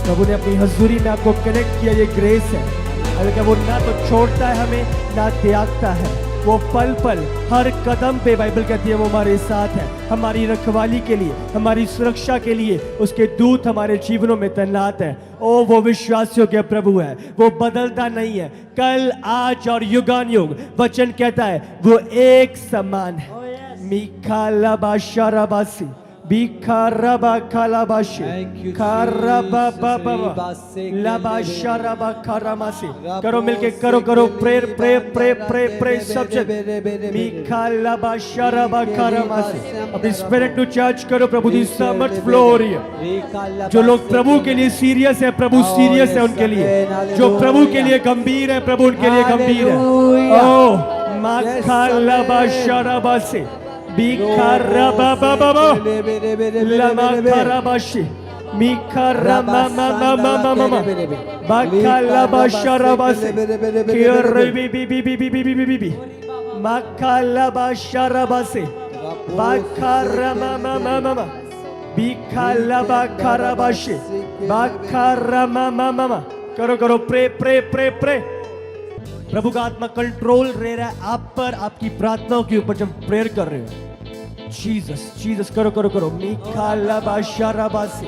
प्रभु ने अपनी हजूरी में आपको कनेक्ट किया, ये ग्रेस है। अगर वो ना तो छोड़ता है हमें, ना त्यागता है, वो पल पल हर कदम पे बाइबल कहती है वो हमारे साथ है, हमारी रखवाली के लिए, हमारी सुरक्षा के लिए उसके दूत हमारे जीवनों में तैनात है। ओ वो विश्वासियों के प्रभु है, वो बदलता नहीं है, कल आज और युगानुयुग। वचन कहता है वो एक समान है। मिखाला बाशाराबासी बिखारबा खालाबाशी खारबा बाबा लाबाशारबा खारामासी। करो मिलके, करो करो prayer prayer prayer prayer prayer subject मिखालाबाशारबा खारामासी। अपनी स्पिरिट टू चार्ज करो, प्रभु की समर्थ फ्लो हो रही है। जो लोग प्रभु के लिए सीरियस है, प्रभु सीरियस है उनके लिए। जो प्रभु के लिए गंभीर है, प्रभु उनके लिए गंभीर है। ओ माखालाबाशाराबासी बिखारबा बाबा लमा खाराबाशी मिखारमा मामा मामा मामा बाखालाबाशाराबासी किरबी बी बी बी बी बी बी बी बी माखालाबाशाराबासी बाखारमा मामा मामा बिखालाबा खाराबाशी बाखारमा मामा मामा। करो करो प्रे प्रे प्रे प्रे। प्रभु का आत्मा कंट्रोल रह रहा है आप पर, आपकी प्रार्थनाओं के ऊपर जब प्रेयर कर रहे हो। जीसस जीसस करो करो करो। मिखाला बाशाराबासे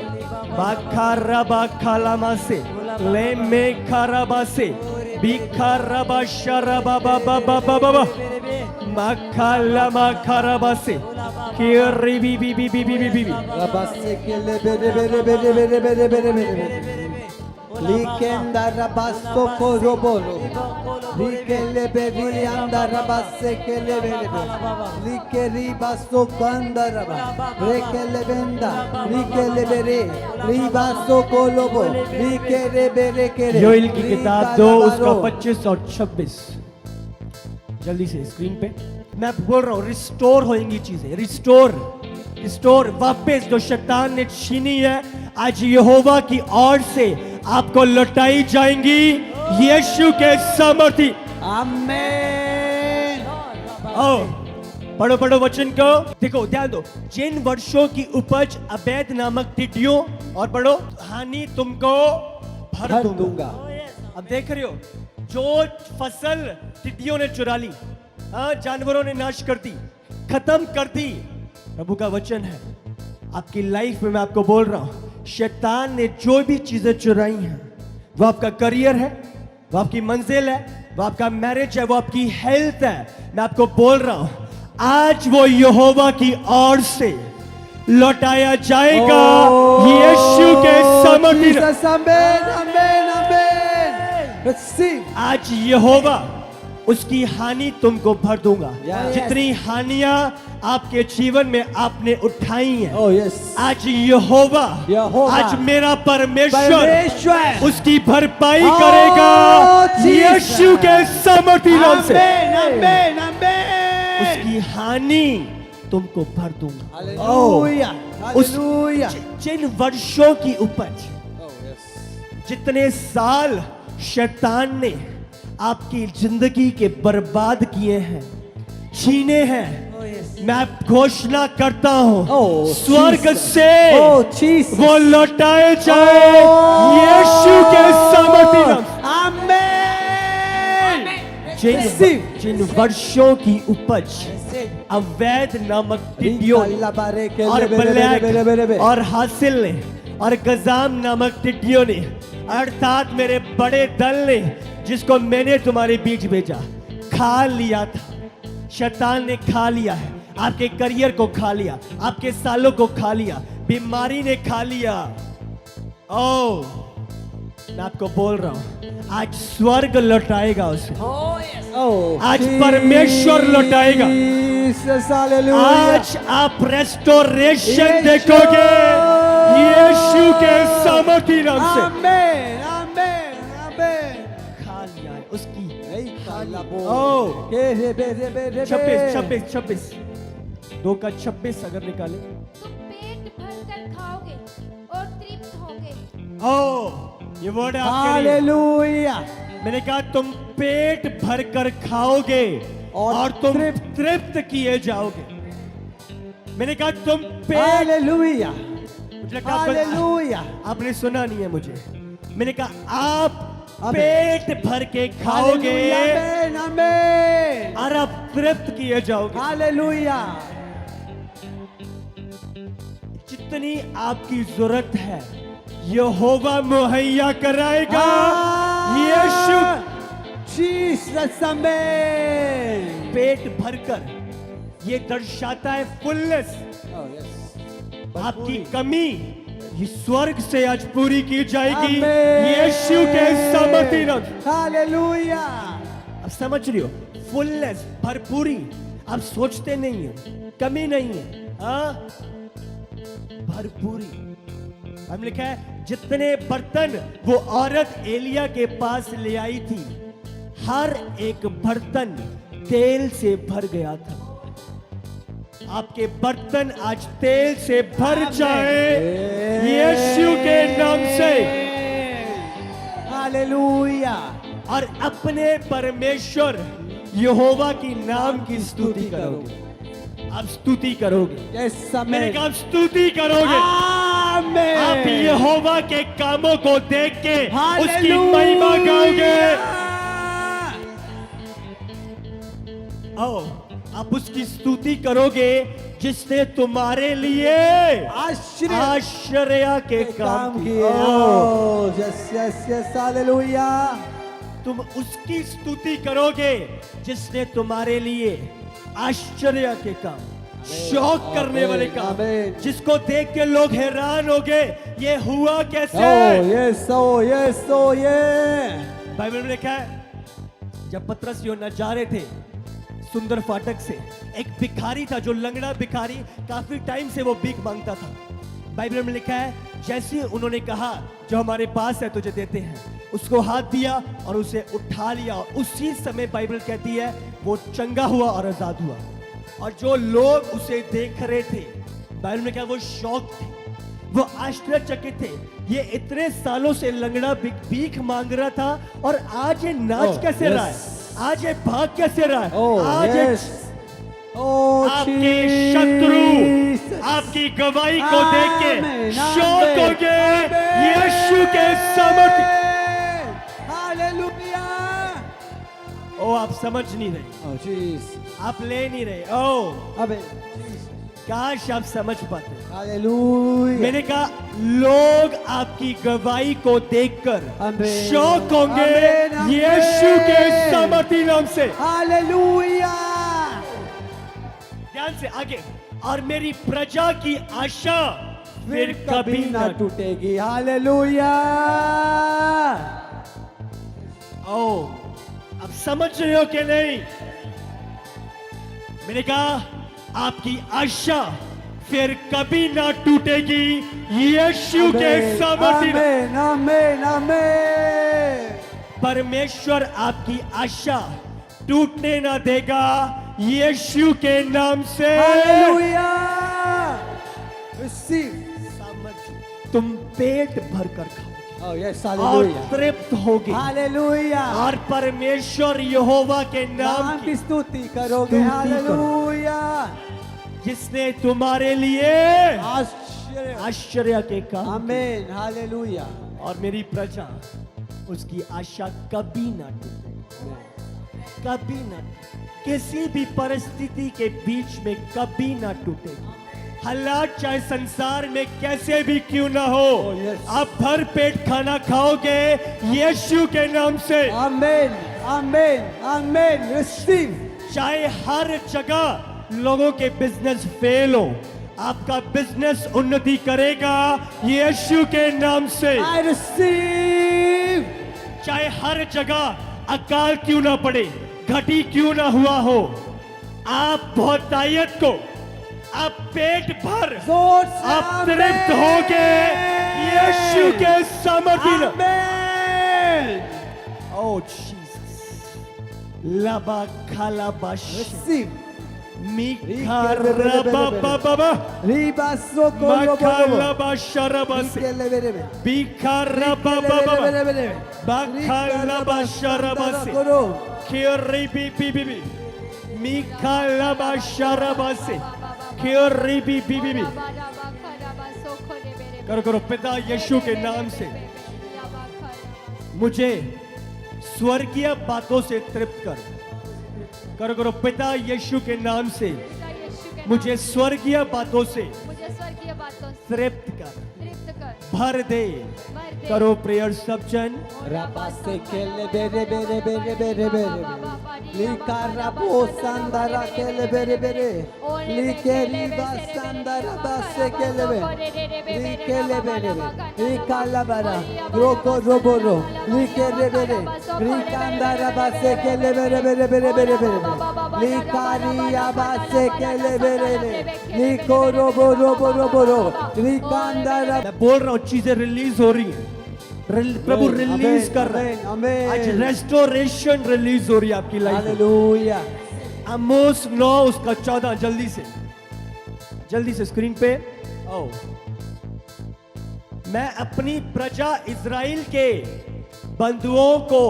बाखाराबा खालामासे ले में खाराबासे बिखाराबा शाराबा बाबा बाबा बाबा माखाला माखाराबासे केरी बी बी बी बी बी बी राबासे के ले बेरे बेरे बेरे बेरे बेरे बेरे बेरे Likenda rabasto koroboro, likele beri anda rabasse kele beri, likeri basto kanda raba, rekele benda, likele beri, libasto kolobo, likere bere kere. Joel की किताब 2 उसका 25 और 26 जल्दी से स्क्रीन पे। मैं बोल रहा हूँ रिस्टोर होंगी चीजें, रिस्टोर रिस्टोर। वापस जो शैतान ने छीनी है आज यहोवा की ओर से आपको लौटाई जाएंगी यीशु के सामर्थ्य। आमेन। ओ पढ़ो पढ़ो वचन को, देखो ध्यान दो। जिन वर्षों की उपज अवैध नामक टिड्डियों और पढ़ो हानि तुमको भर दूंगा। अब देख रहे हो जो फसल टिड्डियों ने चुरा ली, जानवरों ने नाश कर दी, खत्म कर दी। प्रभु का वचन है आपकी लाइफ में, मैं आपको बोल रहा हूं शैतान ने जो भी चीजें चुराई हैं, वो आपका करियर है, वो आपकी मंजिल है, वो आपका मैरिज है, वो आपकी हेल्थ है। मैं आपको बोल रहा हूं आज वो यहोवा की ओर से लौटाया जाएगा यीशु के सामर्थ्य। आमेन आमेन आमेन। रिसीव। आज यहोवा उसकी हानि तुमको भर दूंगा। जितनी हानियां आपके जीवन में आपने उठाई हैं, आज यहोवा आज मेरा परमेश्वर उसकी भरपाई करेगा यीशु के सामर्थ्य नाम से। आमेन आमेन। उसकी हानि तुमको भर दूंगा। Hallelujah hallelujah. जिन वर्षों की उपज, जितने साल शैतान ने आपकी जिंदगी के बर्बाद किए हैं, छीने हैं, मैं घोषणा करता हूं स्वर्ग से वो लौटाए जाए यीशु के सामर्थ्य नाम। आमेन। जिन वर्षों की उपज अवैध नामक टिड्डियों और ब्लैक और हासिल ने और गजाम नामक टिड्डियों ने, अर्थात मेरे बड़े दल ने, जिसको मैंने तुम्हारे बीच भेजा, खा लिया था। शैतान ने खा लिया है, आपके करियर को खा लिया, आपके सालों को खा लिया, बीमारी ने खा लिया। ओ मैं आपको बोल रहा हूं आज स्वर्ग लौटाएगा उसे। आज परमेश्वर लौटाएगा। आज आप रेस्टोरेशन देखोगे यीशु के सामर्थ्य नाम से। आमेन आमेन आमेन। खा लिया है उसकी। ओ 26 2 का 26 अगर निकाले, तुम पेट भर कर खाओगे और तृप्त होगे। ओ ये वर्ड है आपके लिए। हालेलुया। मैंने कहा तुम पेट भर कर खाओगे और तुम तृप्त किए जाओगे। मैंने कहा तुम पेट हालेलुया मुझे लगा हालेलुया। आपने सुना नहीं है मुझे। मैंने कहा आप आमीन। पेट भर के खाओगे आमेन आमेन और आप तृप्त किए जाओगे। हालेलुया। जितनी आपकी जरूरत है यहोवा मुहैया कराएगा। यीशु जीसस आमेन। पेट भरकर, ये दर्शाता है फुलनेस। आपकी कमी ये स्वर्ग से आज पूरी की जाएगी यीशु के सामर्थ्य नाम। हालेलुया। अब समझ रही हो, फुलनेस, भरपूरी। आप सोचते नहीं हो, कमी नहीं है, हाँ, भरपूरी। हम लिखा है जितने बर्तन वो औरत एलिया के पास ले आई थी, हर एक बर्तन तेल से भर गया था। आपके बर्तन आज तेल से भर जाए यीशु के नाम से। हालेलुया। और अपने परमेश्वर यहोवा की नाम की स्तुति करोगे। आप स्तुति करोगे। मैंने कहा आप स्तुति करोगे। आमेन। आप यहोवा के कामों को देख के उसकी महिमा गाओगे। आओ, आप उसकी स्तुति करोगे जिसने तुम्हारे लिए आश्चर्य के काम किए। Yes yes yes hallelujah. तुम उसकी स्तुति करोगे जिसने तुम्हारे लिए आश्चर्य के काम, शौक करने वाले काम, आमीन। जिसको देख के लोग हैरान हो गए ये हुआ कैसे। यस ओ यस ओ ये। बाइबल में लिखा है जब पतरस यूहन्ना जा रहे थे सुंदर फाटक से, एक भिखारी था जो लंगड़ा भिखारी, काफी टाइम से वो भीख मांगता था। बाइबल में लिखा है जैसे उन्होंने कहा जो हमारे पास है तुझे देते हैं, उसको हाथ दिया और उसे उठा लिया। उसी समय बाइबल कहती है वो चंगा हुआ और आजाद हुआ। और जो लोग उसे देख रहे थे, बाइबल में क्या, वो शौक थे, वो आश्चर्यचकित थे। ये इतने सालों से लंगड़ा भीख मांग रहा था और आज ये नाच कैसे रहा है, आज ये भाग कैसे रहा है। आज आपके शत्रु आपकी गवाही को देख के शौक हो गए यीशु के सामर्थ्य। हालेलुया। ओ आप समझ नहीं रहे, आप ले नहीं रहे। ओ अबे काश आप समझ पाते। हालेलुया। मैंने कहा लोग आपकी गवाही को देखकर आमीन। शौक होंगे आमीन, आमीन। यीशु के सामर्थ्य नाम से। हालेलुया। ध्यान से आगे। और मेरी प्रजा की आशा फिर कभी ना टूटेगी। हालेलुया। ओ अब समझ रहे हो कि नहीं। मैंने कहा आपकी आशा फिर कभी ना टूटेगी यीशु के सामर्थ्य। आमीन आमीन आमीन। परमेश्वर आपकी आशा टूटने ना देगा यीशु के नाम से। हालेलुया। रिसीव। तुम पेट भर कर खाओ Oh yes, और हालेलुया। तृप्त होगे हालेलुया। और परमेश्वर यहोवा के नाम की की स्तुति करोगे। स्तुति हालेलुया। जिसने तुम्हारे लिए आश्चर्य। आश्चर्य के काम आमीन। हालेलुया। और मेरी प्रजा उसकी आशा कभी ना टूटे, कभी ना टूटे। किसी भी परिस्थिति के बीच में कभी ना टूटे। हालात चाहे संसार में कैसे भी क्यों ना हो, yes. आप भर पेट खाना खाओगे यीशु के नाम से। आमीन आमीन आमीन। रिसीव। चाहे हर जगह लोगों के बिजनेस फेल हो, आपका बिजनेस उन्नति करेगा यीशु के नाम से। I receive। चाहे हर जगह अकाल क्यों ना पड़े, घटी क्यों ना हुआ हो, आप बहुतायत को, आप पेट भर जोर से आप तृप्त होके यीशु के सामर्थ्य। आमीन। ओ जीसस। लबा खाला बाश रिसीव। मीखा रबा बाबा रिबासो को मखाला बाशरबस बीखा रबा बाबा बखाला बाशरबस खियरी बी बी बी मीखा बाशरबस खियरी बी बी बी करो करो पिता यीशु के नाम से मुझे स्वर्गीय बातों से तृप्त कर। करो करो पिता यीशु के नाम से मुझे स्वर्गीय बातों से मुझे स्वर्गीय बातों से तृप्त कर, तृप्त कर, भर दे। भर दे। करो प्रेयर सब जन। Rabase kele bere bere bere bere bere. Lika rabo sandara kele bere bere. Like riba sandara base kele bere. Likele bere bere. Lika labara. Roko roboro. Like bere. Lika andara base kele bere bere bere bere bere. Lika riya base kele bere bere. Liko robo robo robo. Lika andara. मैं बोल रहा हूँ चीजें release हो रही हैं। प्रभु Amen, release amen, कर रहा है। amen, आज amen. रेस्टोरेशन रिलीज हो रही है आपकी लाइफ में। Hallelujah. आमोस 9 उसका 14 जल्दी से स्क्रीन पे आओ। मैं अपनी प्रजा इज़राइल के बंधुओं को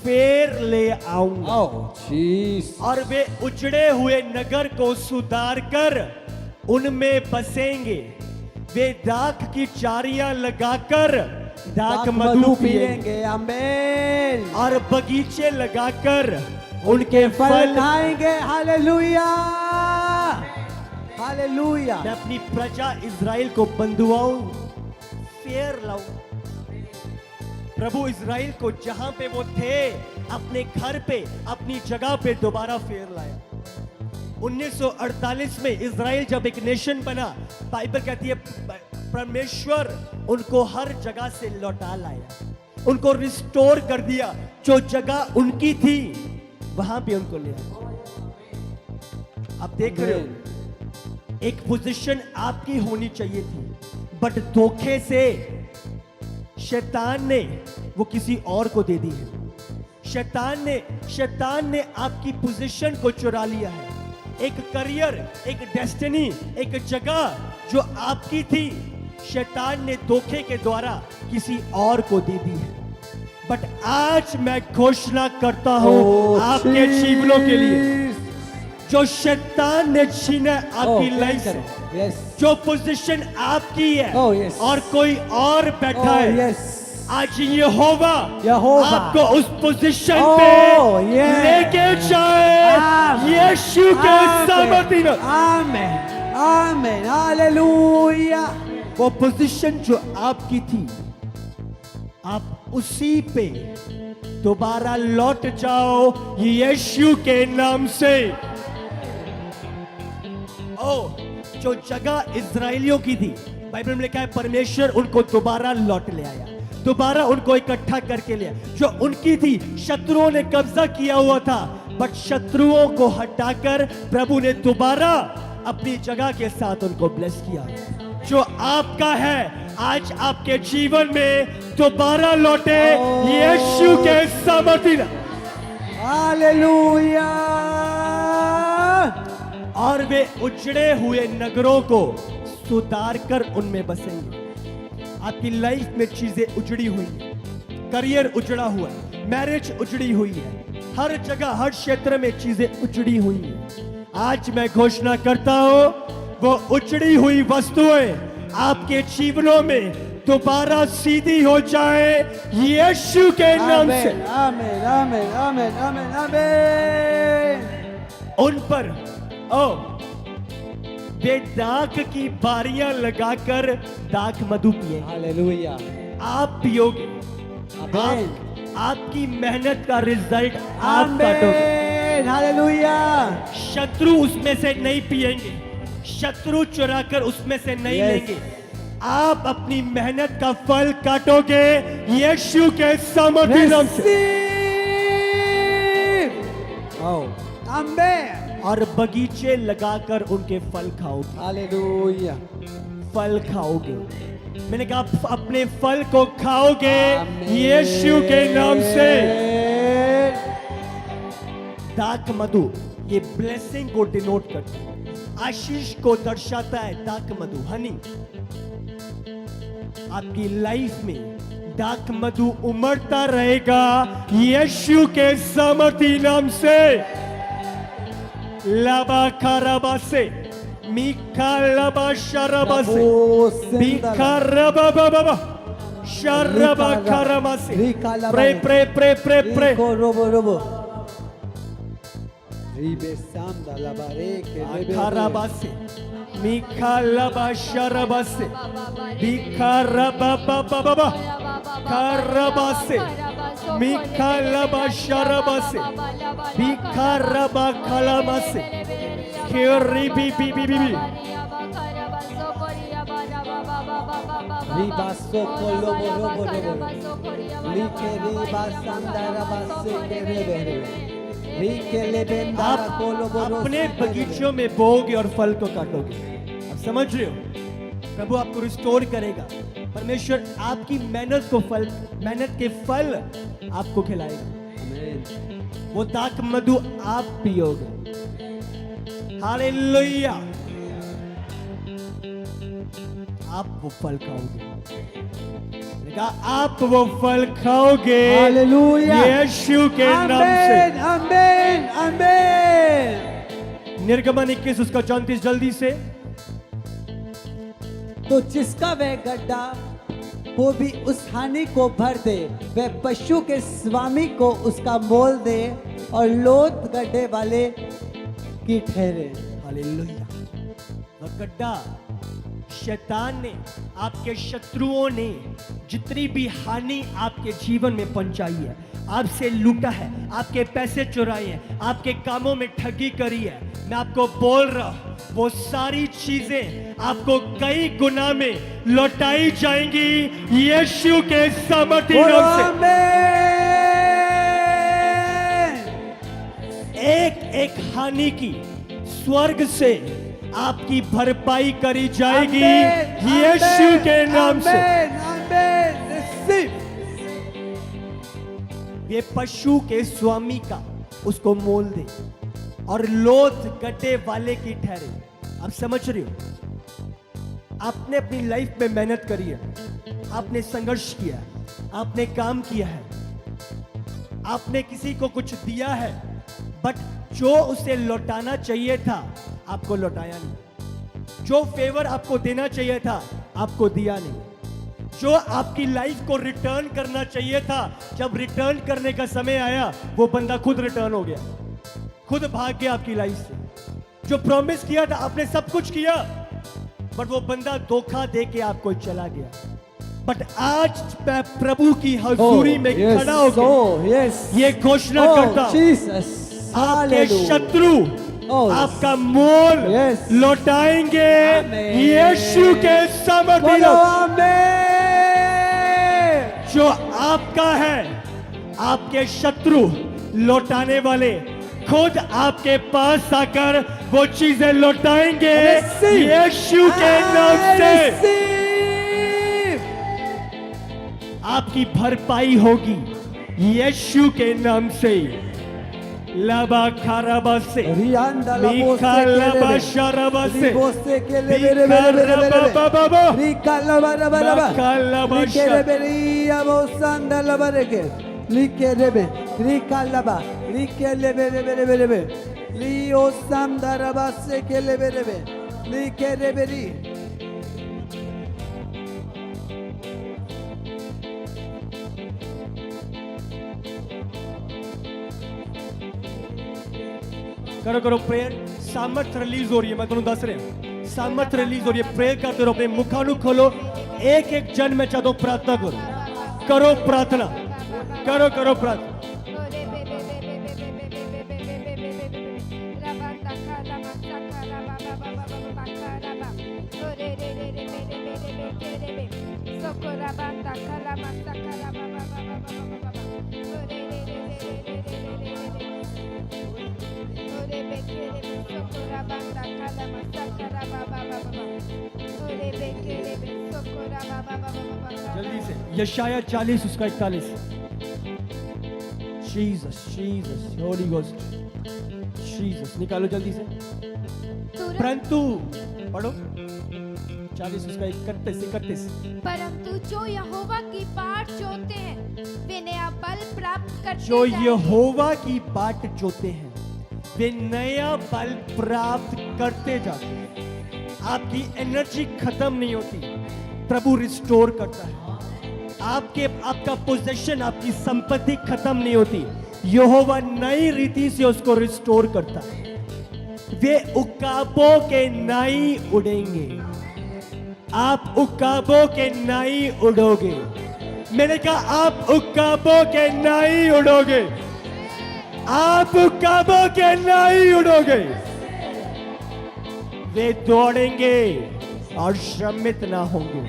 फेर ले आऊंगा Oh, jeez. और वे उजड़े हुए नगर को सुधार कर उनमें बसेंगे। वे दाख की चारियां लगाकर दाख मधु पिएंगे Amen. और बगीचे लगाकर उनके फल फल। खाएंगे. हालेलुया. हालेलुया. मैं अपनी प्रजा इज़राइल को बंधुआऊं, फेर लाऊं। प्रभु इज़राइल को जहां पे वो थे अपने घर पे, अपनी जगह पे दोबारा फेर लाया। 1948 में इज़राइल जब एक नेशन बना, बाइबल कहती है परमेश्वर उनको हर जगह से लौटा लाया, उनको रिस्टोर कर दिया। जो जगह उनकी थी वहां पे उनको ले आया। आप देख रहे हो एक पोजीशन आपकी होनी चाहिए थी, बट धोखे से शैतान ने वो किसी और को दे दी है। शैतान ने आपकी पोजीशन को चुरा लिया है। एक करियर, एक डेस्टिनी, एक जगह जो आपकी थी, शैतान ने धोखे के द्वारा किसी और को दे दी है। बट आज मैं घोषणा करता हूं आपके जीवनों के लिए, जो शैतान ने छीना आपकी लाइफ से, Yes. जो पोजीशन आपकी है Oh, yes. और कोई और बैठा Oh, है, yes. आज यहोवा यहोवा आपको उस पोजीशन Oh, पे yes. लेके जाए Amen. यीशु के सामर्थ्य में। Amen. Amen. Hallelujah. वो पोजीशन जो आपकी थी, आप उसी पे दोबारा लौट जाओ यीशु के नाम से। ओ, जो जगह इज़राइलियों की थी, बाइबल में लिखा है परमेश्वर उनको दोबारा लौट ले आया, दोबारा उनको इकट्ठा करके लिया। जो उनकी थी, शत्रुओं ने कब्जा किया हुआ था, बट शत्रुओं को हटाकर प्रभु ने दोबारा अपनी जगह के साथ उनको ब्लेस किया। जो आपका है आज आपके जीवन में दोबारा लौटे यीशु के सामर्थ्य। Hallelujah. और वे उजड़े हुए नगरों को सुधार कर उनमें बसेंगे। आपकी लाइफ में चीजें उजड़ी हुई हैं, करियर उजड़ा हुआ है, मैरिज उजड़ी हुई है, हर जगह हर क्षेत्र में चीजें उजड़ी हुई हैं। आज मैं घोषणा करता हूं वो उजड़ी हुई वस्तुएं आपके जीवनों में दोबारा सीधी हो जाए यीशु के नाम से। Amen. Amen. Amen. Amen. Amen. Amen. उन पर वे दाख की बारियां लगाकर दाख मधु पिए। Hallelujah. आप पियोगे, Amen. आपकी मेहनत का रिजल्ट आप काटोगे। Amen. Hallelujah. शत्रु उसमें से नहीं पिएंगे, शत्रु चुराकर उसमें से नहीं Yes. लेंगे। आप अपनी मेहनत का फल काटोगे यीशु के सामर्थ्य नाम से। Receive. Oh. Amen. और बगीचे लगाकर उनके फल खाओगे, Hallelujah. फल खाओगे। मैंने कहा आप अपने फल को खाओगे Amen. यीशु के नाम से। दाख मधु ये ब्लेसिंग को डिनोट करता है, आशीष को दर्शाता है। दाख मधु हनी, आपकी लाइफ में दाख मधु उमड़ता रहेगा यीशु के सामर्थ्य नाम से। लाबा खराबा से Mikalaba sharabase. Rabo sendala. Bikaraba baba. Sharaba karamase. Pray. Rico robo robo. Ribe sanda la bareke lebe. Karabase. Mikalaba sharabase. Bikaraba baba. Karabase. Mikalaba sharabase. Bikaraba kalamase. Kiri bi. Riba soko lobo robo robo. Like riba sanda rabase ke rebe rebe. Rike lebe ndara आप ko lobo robo. अपने बगीचों में बोओगे और फल को काटोगे। आप समझ रहे हो? प्रभु आपको रिस्टोर करेगा। परमेश्वर आपकी मेहनत के फल आपको खिलाएगा। Amen. वो दाक मधु आप पियोगे। हालेलुया। आप वो फल खाओगे। मैंने कहा, आप वो फल खाओगे। Hallelujah. यीशु के नाम से। Amen. Amen. निर्गमन 21 उसका 34 जल्दी से। तो जिसका वह गड्ढा वो भी उस हानि को भर दे, वह पशु के स्वामी को उसका मोल दे और लोथ गड्ढे वाले की ठहरे। हालेलुया। वह गड्ढा शैतान ने, आपके शत्रुओं ने जितनी भी हानि आपके जीवन में पहुंचाई है, आपसे लूटा है, आपके पैसे चुराए हैं, आपके कामों में ठगी करी है, मैं आपको बोल रहा हूं, वो सारी चीजें आपको कई गुना में लौटाई जाएंगी यीशु के सामर्थ्य नाम से। एक हानि की स्वर्ग से आपकी भरपाई करी जाएगी यीशु के नाम से। ये पशु के स्वामी का उसको मोल दे और लोथ गड्ढे वाले की ठहरे। आप समझ रहे हो? आपने अपनी लाइफ में मेहनत करी है, आपने संघर्ष किया है, आपने काम किया है, आपने किसी को कुछ दिया है, बट जो उसे लौटाना चाहिए था आपको लौटाया नहीं। जो फेवर आपको देना चाहिए था आपको दिया नहीं। जो आपकी लाइफ को रिटर्न करना चाहिए था, जब रिटर्न करने का समय आया वो बंदा खुद रिटर्न हो गया, खुद भाग गया आपकी लाइफ से। जो प्रॉमिस किया था आपने सब कुछ किया, बट वो बंदा धोखा दे के आपको चला गया। बट आज मैं प्रभु की हजूरी में खड़ा होकर ये घोषणा करता हूं, आपके शत्रु आपका मोल लौटाएंगे यीशु के सामर्थ्य। जो आपका है आपके शत्रु लौटाने वाले खुद आपके पास आकर वो चीजें लौटाएंगे यीशु के नाम से। आपकी भरपाई होगी यीशु के नाम से। लबा खराबा से मीखा लबा शराबा से मीखा रबा बाबा मीखा लबा Riberia Bosanda Labareke, Like Rebe, Rika Laba, Like Lebe, Leo Sanda Rabase Kelebe, Like Reberi. करो करो प्रेयर। सामर्थ रिलीज हो रही है, मैं तुम दस रहे हूं, सामर्थ रिलीज हो रही है। प्रेयर करते रहो, अपने मुखानु खोलो। एक एक जन में चाहता हूं प्रार्थना करो प्रार्थना करो प्रार्थना। जल्दी से यशाया 40 उसका 41। जीसस होली गोस्ट जीसस निकालो जल्दी से। परंतु पढ़ो 40 उसका 31। परंतु जो यहोवा की बाट जोते हैं वे नया बल प्राप्त करते जो जाएंगे। यहोवा की बाट जोते हैं वे नया बल प्राप्त करते जाते हैं। आपकी एनर्जी खत्म नहीं होती, प्रभु रिस्टोर करता है। आपका पोजेशन, आपकी संपत्ति खत्म नहीं होती, यहोवा नई रीति से उसको रिस्टोर करता है। वे उकाबों के नाई उड़ेंगे, आप उकाबों के नाई उड़ोगे। मैंने कहा आप उकाबों के नाई उड़ोगे, आप उकाबों के नाई उड़ोगे। वे दौड़ेंगे और श्रमित ना होंगे।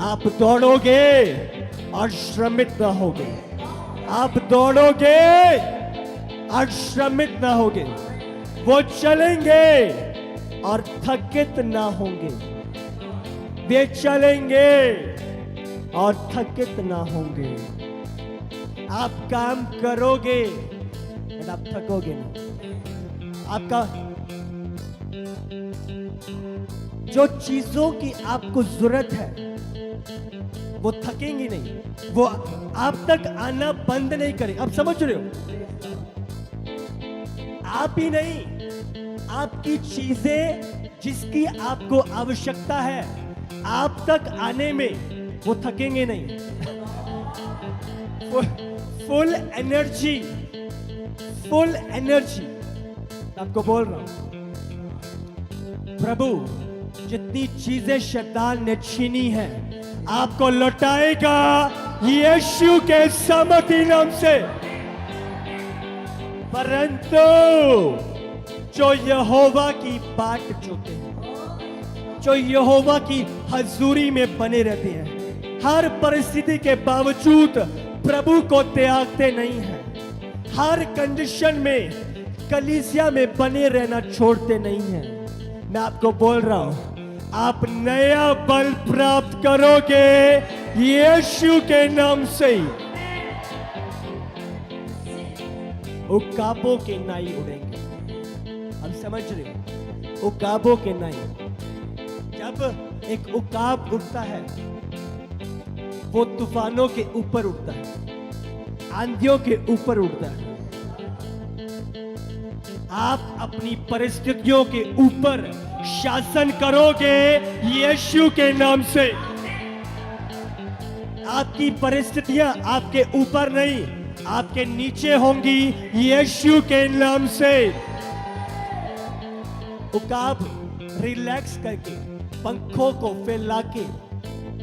आप दौड़ोगे और श्रमित ना होगे, आप दौड़ोगे और श्रमित ना होगे। वो चलेंगे और थकित ना होंगे, वे चलेंगे और थकित ना होंगे। आप काम करोगे और आप थकोगे नहीं। आपका जो चीजों की आपको जरूरत है वो थकेंगी नहीं, वो आप तक आना बंद नहीं करें। आप समझ रहे हो? आप ही नहीं, आपकी चीजें जिसकी आपको आवश्यकता है आप तक आने में वो थकेंगे नहीं। Full energy, full energy. आपको बोल रहा हूं, प्रभु जितनी चीजें शैतान ने छीनी है आपको लौटाएगा यीशु के सामर्थी नाम से। परंतु जो यहोवा की बाट जोते हैं, जो यहोवा की हजूरी में बने रहते हैं, हर परिस्थिति के बावजूद प्रभु को त्यागते नहीं हैं, हर कंडीशन में कलीसिया में बने रहना छोड़ते नहीं हैं। मैं आपको बोल रहा हूं, आप नया बल प्राप्त करोगे यीशु के नाम से। उकाबों के नाई उड़ेंगे। हम समझ रहे हो? उकाबों के नाई। जब एक उकाब उड़ता है वो तूफानों के ऊपर उड़ता है, आंधियों के ऊपर उड़ता है। आप अपनी परिस्थितियों के ऊपर शासन करोगे यीशु के नाम से। आपकी परिस्थितियां आपके ऊपर नहीं, आपके नीचे होंगी यीशु के नाम से। उकाब रिलैक्स करके पंखों को फैला के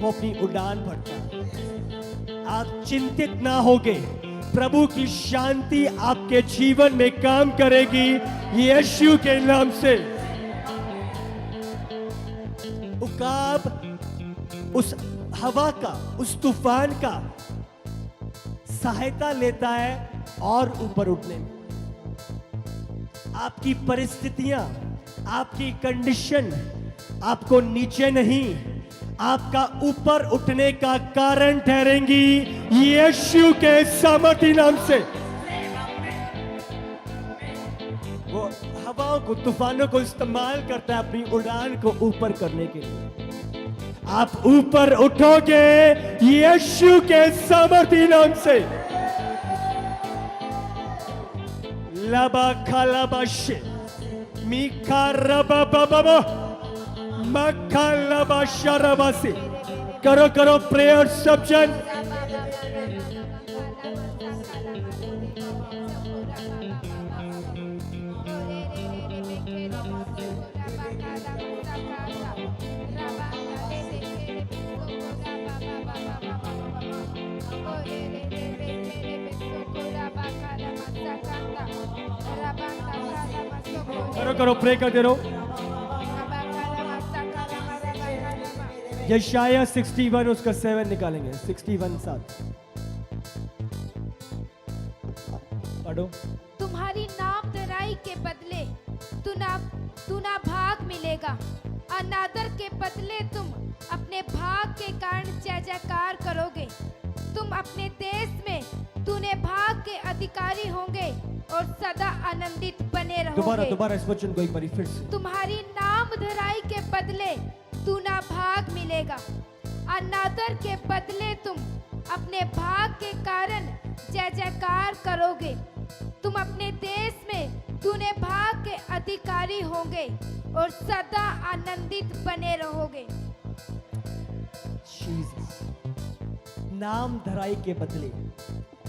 वो अपनी उड़ान भरता है। आप चिंतित ना होगे, प्रभु की शांति आपके जीवन में काम करेगी यीशु के नाम से। उकाब उस हवा का, उस तूफान का सहायता लेता है और ऊपर उठने में। आपकी परिस्थितियां, आपकी कंडीशन आपको नीचे नहीं, आपका ऊपर उठने का कारण ठहरेंगी यीशु के सामर्थी नाम से। वो हवाओं को, तूफानों को इस्तेमाल करता है अपनी उड़ान को ऊपर करने के लिए। आप ऊपर उठोगे यीशु के सामर्थी नाम से। लबा खालाबाशे मीखा रबा बाबा मक्खा लबा शरबासे। करो करो प्रेयर सब जन। करो करो प्रे करते रहो। यशाया 61 उसका 7 निकालेंगे। 61 7 पढ़ो। तुम्हारी नाम धराई के बदले तू ना भाग मिलेगा, अनादर के बदले तुम अपने भाग के कारण जय जयकार करोगे। तुम अपने देश में तूने भाग के अधिकारी होंगे और सदा आनंदित बने रहोगे। दोबारा इस वचन को एक बार फिर से। तुम्हारी नाम धराई के बदले तू ना भाग मिलेगा, अनादर के बदले तुम अपने भाग के कारण जय जयकार करोगे। तुम अपने देश में तूने भाग के अधिकारी होंगे और सदा आनंदित बने रहोगे। जीसस, नाम धराई के बदले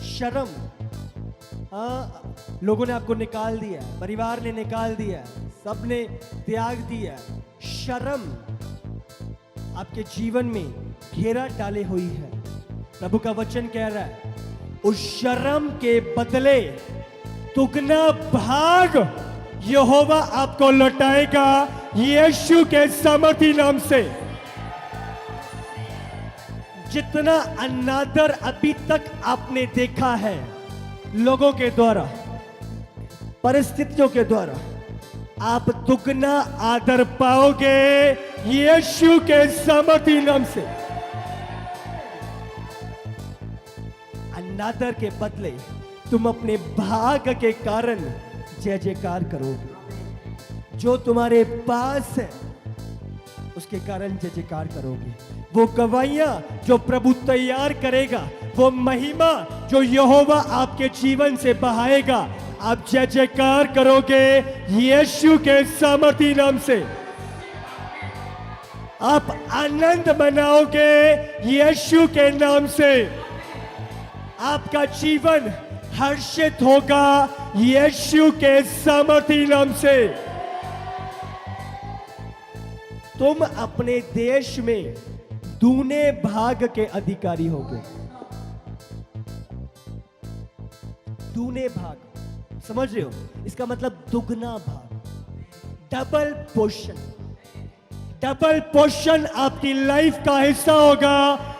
शर्म, लोगों ने आपको निकाल दिया, परिवार ने निकाल दिया, सबने त्याग दिया, शर्म आपके जीवन में घेरा डाले हुई है। प्रभु का वचन कह रहा है, उस शर्म के बदले दुगना भाग यहोवा आपको लौटाएगा यीशु के सामर्थी नाम से। जितना अनादर अभी तक आपने देखा है लोगों के द्वारा, परिस्थितियों के द्वारा, आप दुगना आदर पाओगे यीशु के सामर्थी नाम से। अनादर के बदले तुम अपने भाग के कारण जय जयकार करोगे। जो तुम्हारे पास है उसके कारण जय जयकार करोगे। वो गवाहियां जो प्रभु तैयार करेगा, वो महिमा जो यहोवा आपके जीवन से बहाएगा, आप जय जयकार करोगे यीशु के सामर्थी नाम से। आप आनंद मनाओगे यीशु के नाम से। आपका जीवन हर्षित होगा यीशु के सामर्थी नाम से। तुम अपने देश में दूने भाग के अधिकारी होगे। दूने भाग, समझ रहे हो? इसका मतलब दुगना भाग, डबल पोर्शन। डबल पोर्शन आपकी लाइफ का हिस्सा होगा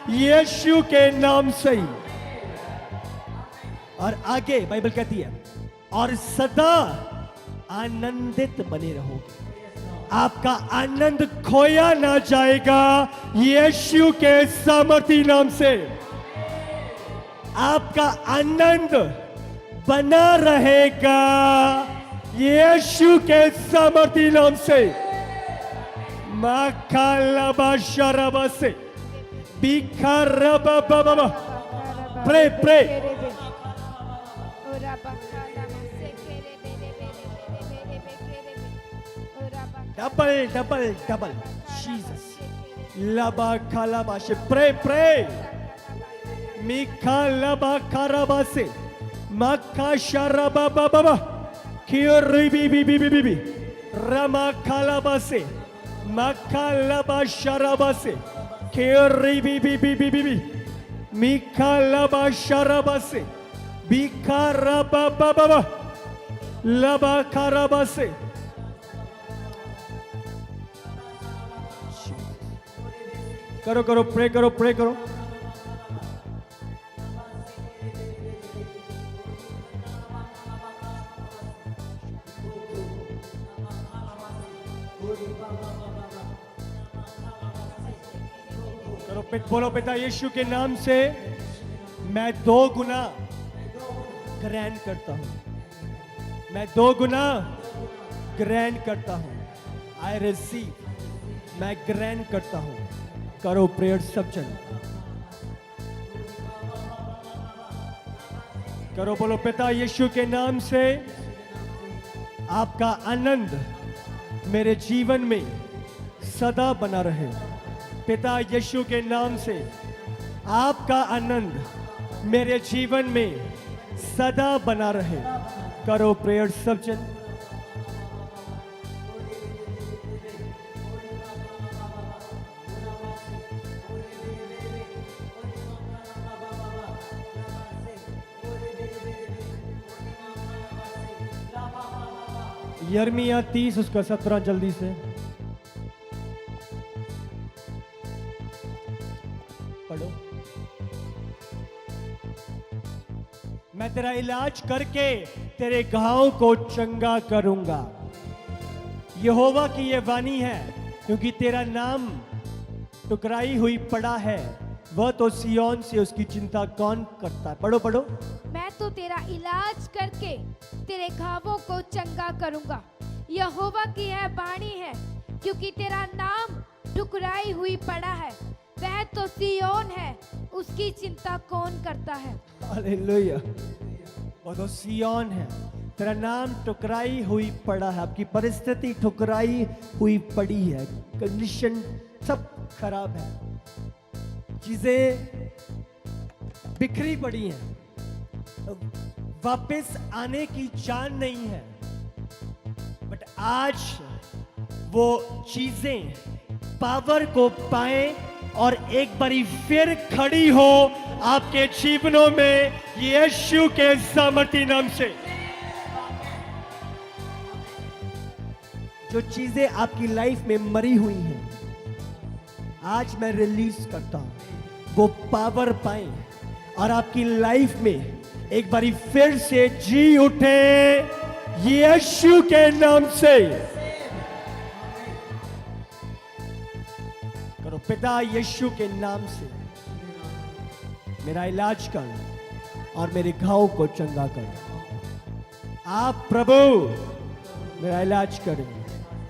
यीशु के नाम से ही। और आगे बाइबल कहती है, और सदा आनंदित बने रहोगे। आपका आनंद खोया ना जाएगा यीशु के सामर्थी नाम से। आपका आनंद बना रहेगा यीशु के सामर्थी नाम से। माखालबा शरबा से बिखरबा बाबा, pray pray. Double double double Jesus, लबा खालाबा से प्रे प्रे। मिखा लबा खाराबा से मक्का शरबा बाबा, क्योरी बी बी बी बी बी, रमा खालाबा से मक्का लबा शरबा से, क्योरी बी बी बी बी बी, मिखा लबा शरबा से बिखा रबा बाबा, लबा खाराबा से। करो करो, प्रे करो, प्रे करो। करो, बोलो पिता यीशु के नाम से मैं 2 गुना ग्रहण करता हूं। मैं 2 गुना ग्रहण करता हूं। आई रिसीव, मैं ग्रहण करता हूं। करो प्रेयर सब जन, करो, बोलो पिता यीशु के नाम से आपका आनंद मेरे जीवन में सदा बना रहे। पिता यीशु के नाम से आपका आनंद मेरे जीवन में सदा बना रहे। करो प्रेयर सब जन। यिर्मयाह 30 उसका 17 जल्दी से पढ़ो। मैं तेरा इलाज करके तेरे घाव को चंगा करूंगा। यहोवा की ये वाणी है, क्योंकि तेरा नाम टुकराई हुई पड़ा है, वह तो सियोन से उसकी चिंता कौन करता है। पढ़ो पढ़ो। मैं तो तेरा इलाज करके तेरे घावों को चंगा करूंगा। यहोवा की यह वाणी है, क्योंकि तेरा नाम ठुकराई हुई पड़ा है, वह तो सियोन है, उसकी चिंता कौन करता है। हालेलुया। वो तो सिय्योन है। तेरा नाम ठुकराई हुई पड़ा है, आपकी परिस्थिति ठुकराई हुई पड़ी है, कंडीशन सब खराब है, चीजें बिखरी पड़ी हैं, वापस आने की चान नहीं है। बट आज वो चीजें पावर को पाए और एक बारी फिर खड़ी हो आपके जीवनों में यीशु के सामर्थी नाम से। जो चीजें आपकी लाइफ में मरी हुई हैं, आज मैं रिलीज करता हूं, वो पावर पाए और आपकी लाइफ में एक बारी फिर से जी उठे यीशु के नाम से। करो, पिता यीशु के नाम से मेरा इलाज कर और मेरे घाव को चंगा कर। आप प्रभु मेरा इलाज करें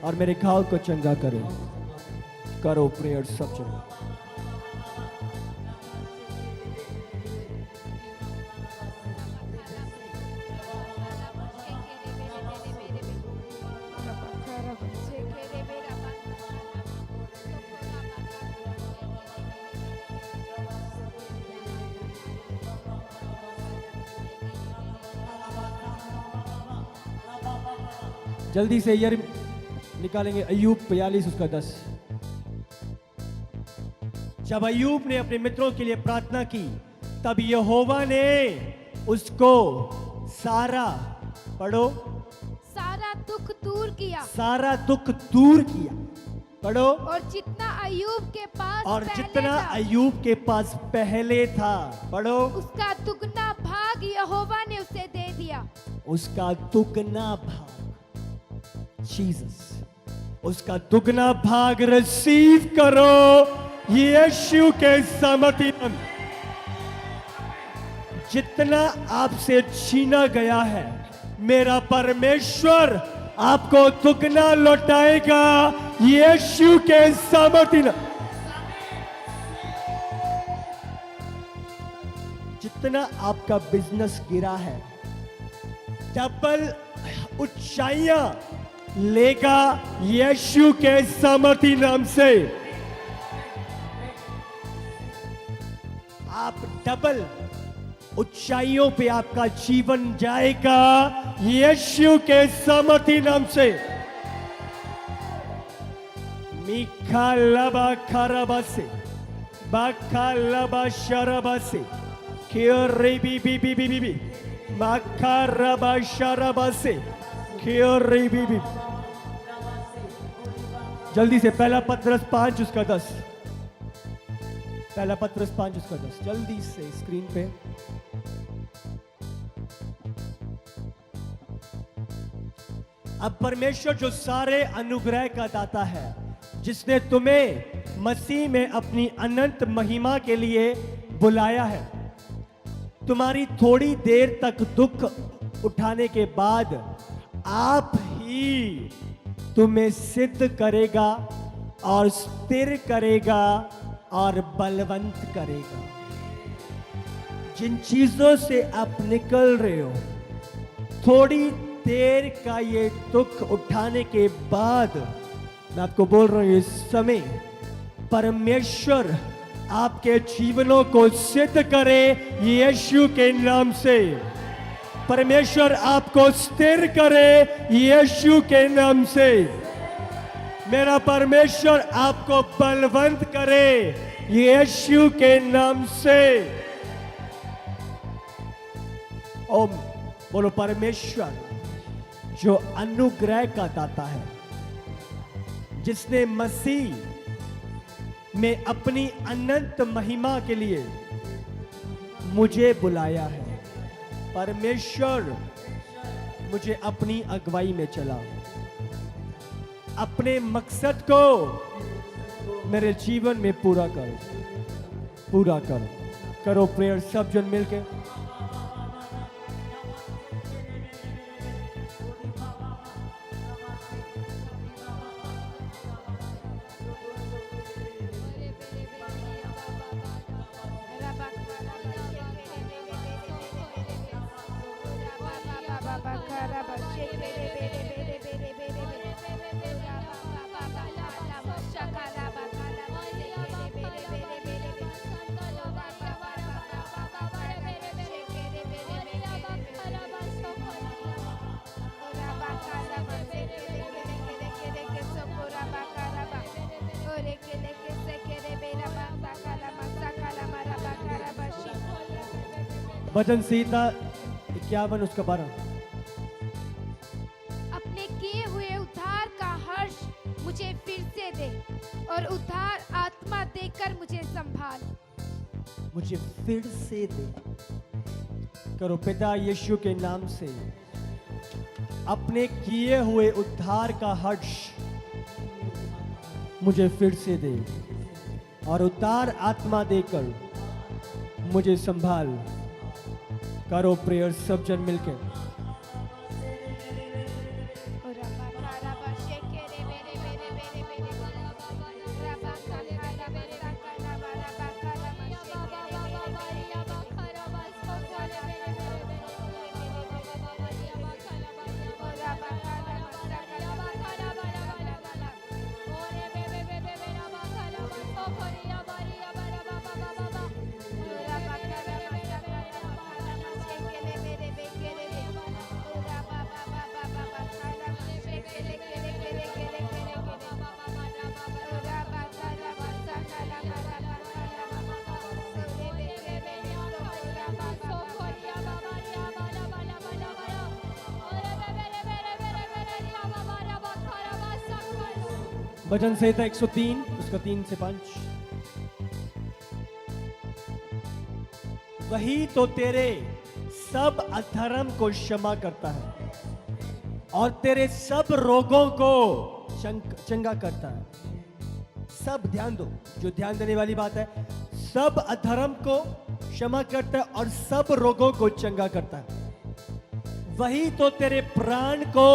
और मेरे घाव को चंगा करें। करो प्रेयर सब चलो। जल्दी से ईयर निकालेंगे अय्यूब 42 उसका 10। जब अय्यूब ने अपने मित्रों के लिए प्रार्थना की, तब यहोवा ने उसको सारा, पढ़ो, सारा दुख दूर किया, सारा दुख दूर किया, पढ़ो, और जितना अय्यूब के पास और पहले जितना था, अय्यूब के पास पहले था, पढ़ो, उसका दुगना भाग यहोवा ने उसे दे दिया। उसका दुगना भाग, जीसस, उसका दुगना भाग रिसीव करो यीशु के सामर्थी नाम। जितना आपसे छीना गया है, मेरा परमेश्वर आपको दुगना लौटाएगा यीशु के सामर्थी नाम। जितना आपका बिजनेस गिरा है, डबल ऊंचाइयां लेगा यीशु के सामर्थी नाम से। आप डबल ऊंचाइयों पे आपका जीवन जाएगा यीशु के सामर्थी नाम से। मीखा लबा खरबा से, बाखा लबा शरबा से, क्योरे बी बी बी बी बी, माखा रबा शरबा से, क्योरे बी बी। जल्दी से पहला पत्रस 5 उसका 10, पहला पत्रस 5 उसका 10, जल्दी से स्क्रीन पे। अब परमेश्वर जो सारे अनुग्रह का दाता है, जिसने तुम्हें मसीह में अपनी अनंत महिमा के लिए बुलाया है, तुम्हारी थोड़ी देर तक दुख उठाने के बाद आप ही तुम्हें सिद्ध करेगा और स्थिर करेगा और बलवंत करेगा। जिन चीजों से आप निकल रहे हो, थोड़ी देर का ये दुख उठाने के बाद, मैं आपको बोल रहा हूं, इस समय परमेश्वर आपके जीवनों को सिद्ध करे यीशु के नाम से। परमेश्वर आपको स्थिर करे यीशु के नाम से। मेरा परमेश्वर आपको बलवंत करे यीशु के नाम से। ओम बोलो, परमेश्वर जो अनुग्रह का दाता है, जिसने मसीह में अपनी अनंत महिमा के लिए मुझे बुलाया है, परमेश्वर मुझे अपनी अगुवाई में चला, अपने मकसद को मेरे जीवन में पूरा करो, पूरा करो। करो प्रेयर सब जन मिलके। भजन संहिता 51 उसका 12। अपने किए हुए उद्धार का हर्ष मुझे फिर से दे और उद्धार आत्मा देकर मुझे संभाल। मुझे फिर से दे। करो पिता यीशु के नाम से अपने किए हुए उद्धार का हर्ष मुझे फिर से दे और उद्धार आत्मा देकर मुझे संभाल। करो प्रेयर सब जन मिलकर। भजन संहिता 103 उसका 3 से 5। वही तो तेरे सब अधर्म को क्षमा करता है और तेरे सब रोगों को चंगा करता है। सब ध्यान दो, जो ध्यान देने वाली बात है, सब अधर्म को क्षमा करता है और सब रोगों को चंगा करता है। वही तो तेरे प्राण को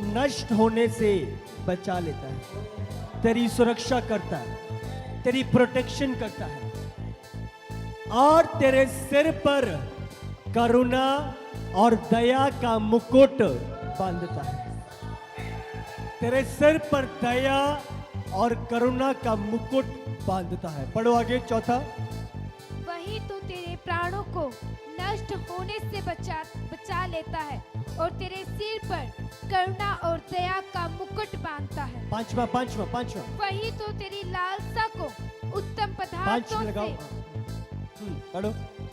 नष्ट होने से बचा लेता है, तेरी सुरक्षा करता है, तेरी प्रोटेक्शन करता है और तेरे सिर पर करुणा और दया का मुकुट बांधता है। तेरे सिर पर दया और करुणा का मुकुट बांधता है। पढ़ो आगे चौथा। वही तो तेरे प्राणों को नष्ट होने से बचा लेता है और तेरे सिर पर करुणा और दया का मुकुट बांधता है। पांचवा। वही तो तेरी लालसा को उत्तम पदार्थों से पढ़ो।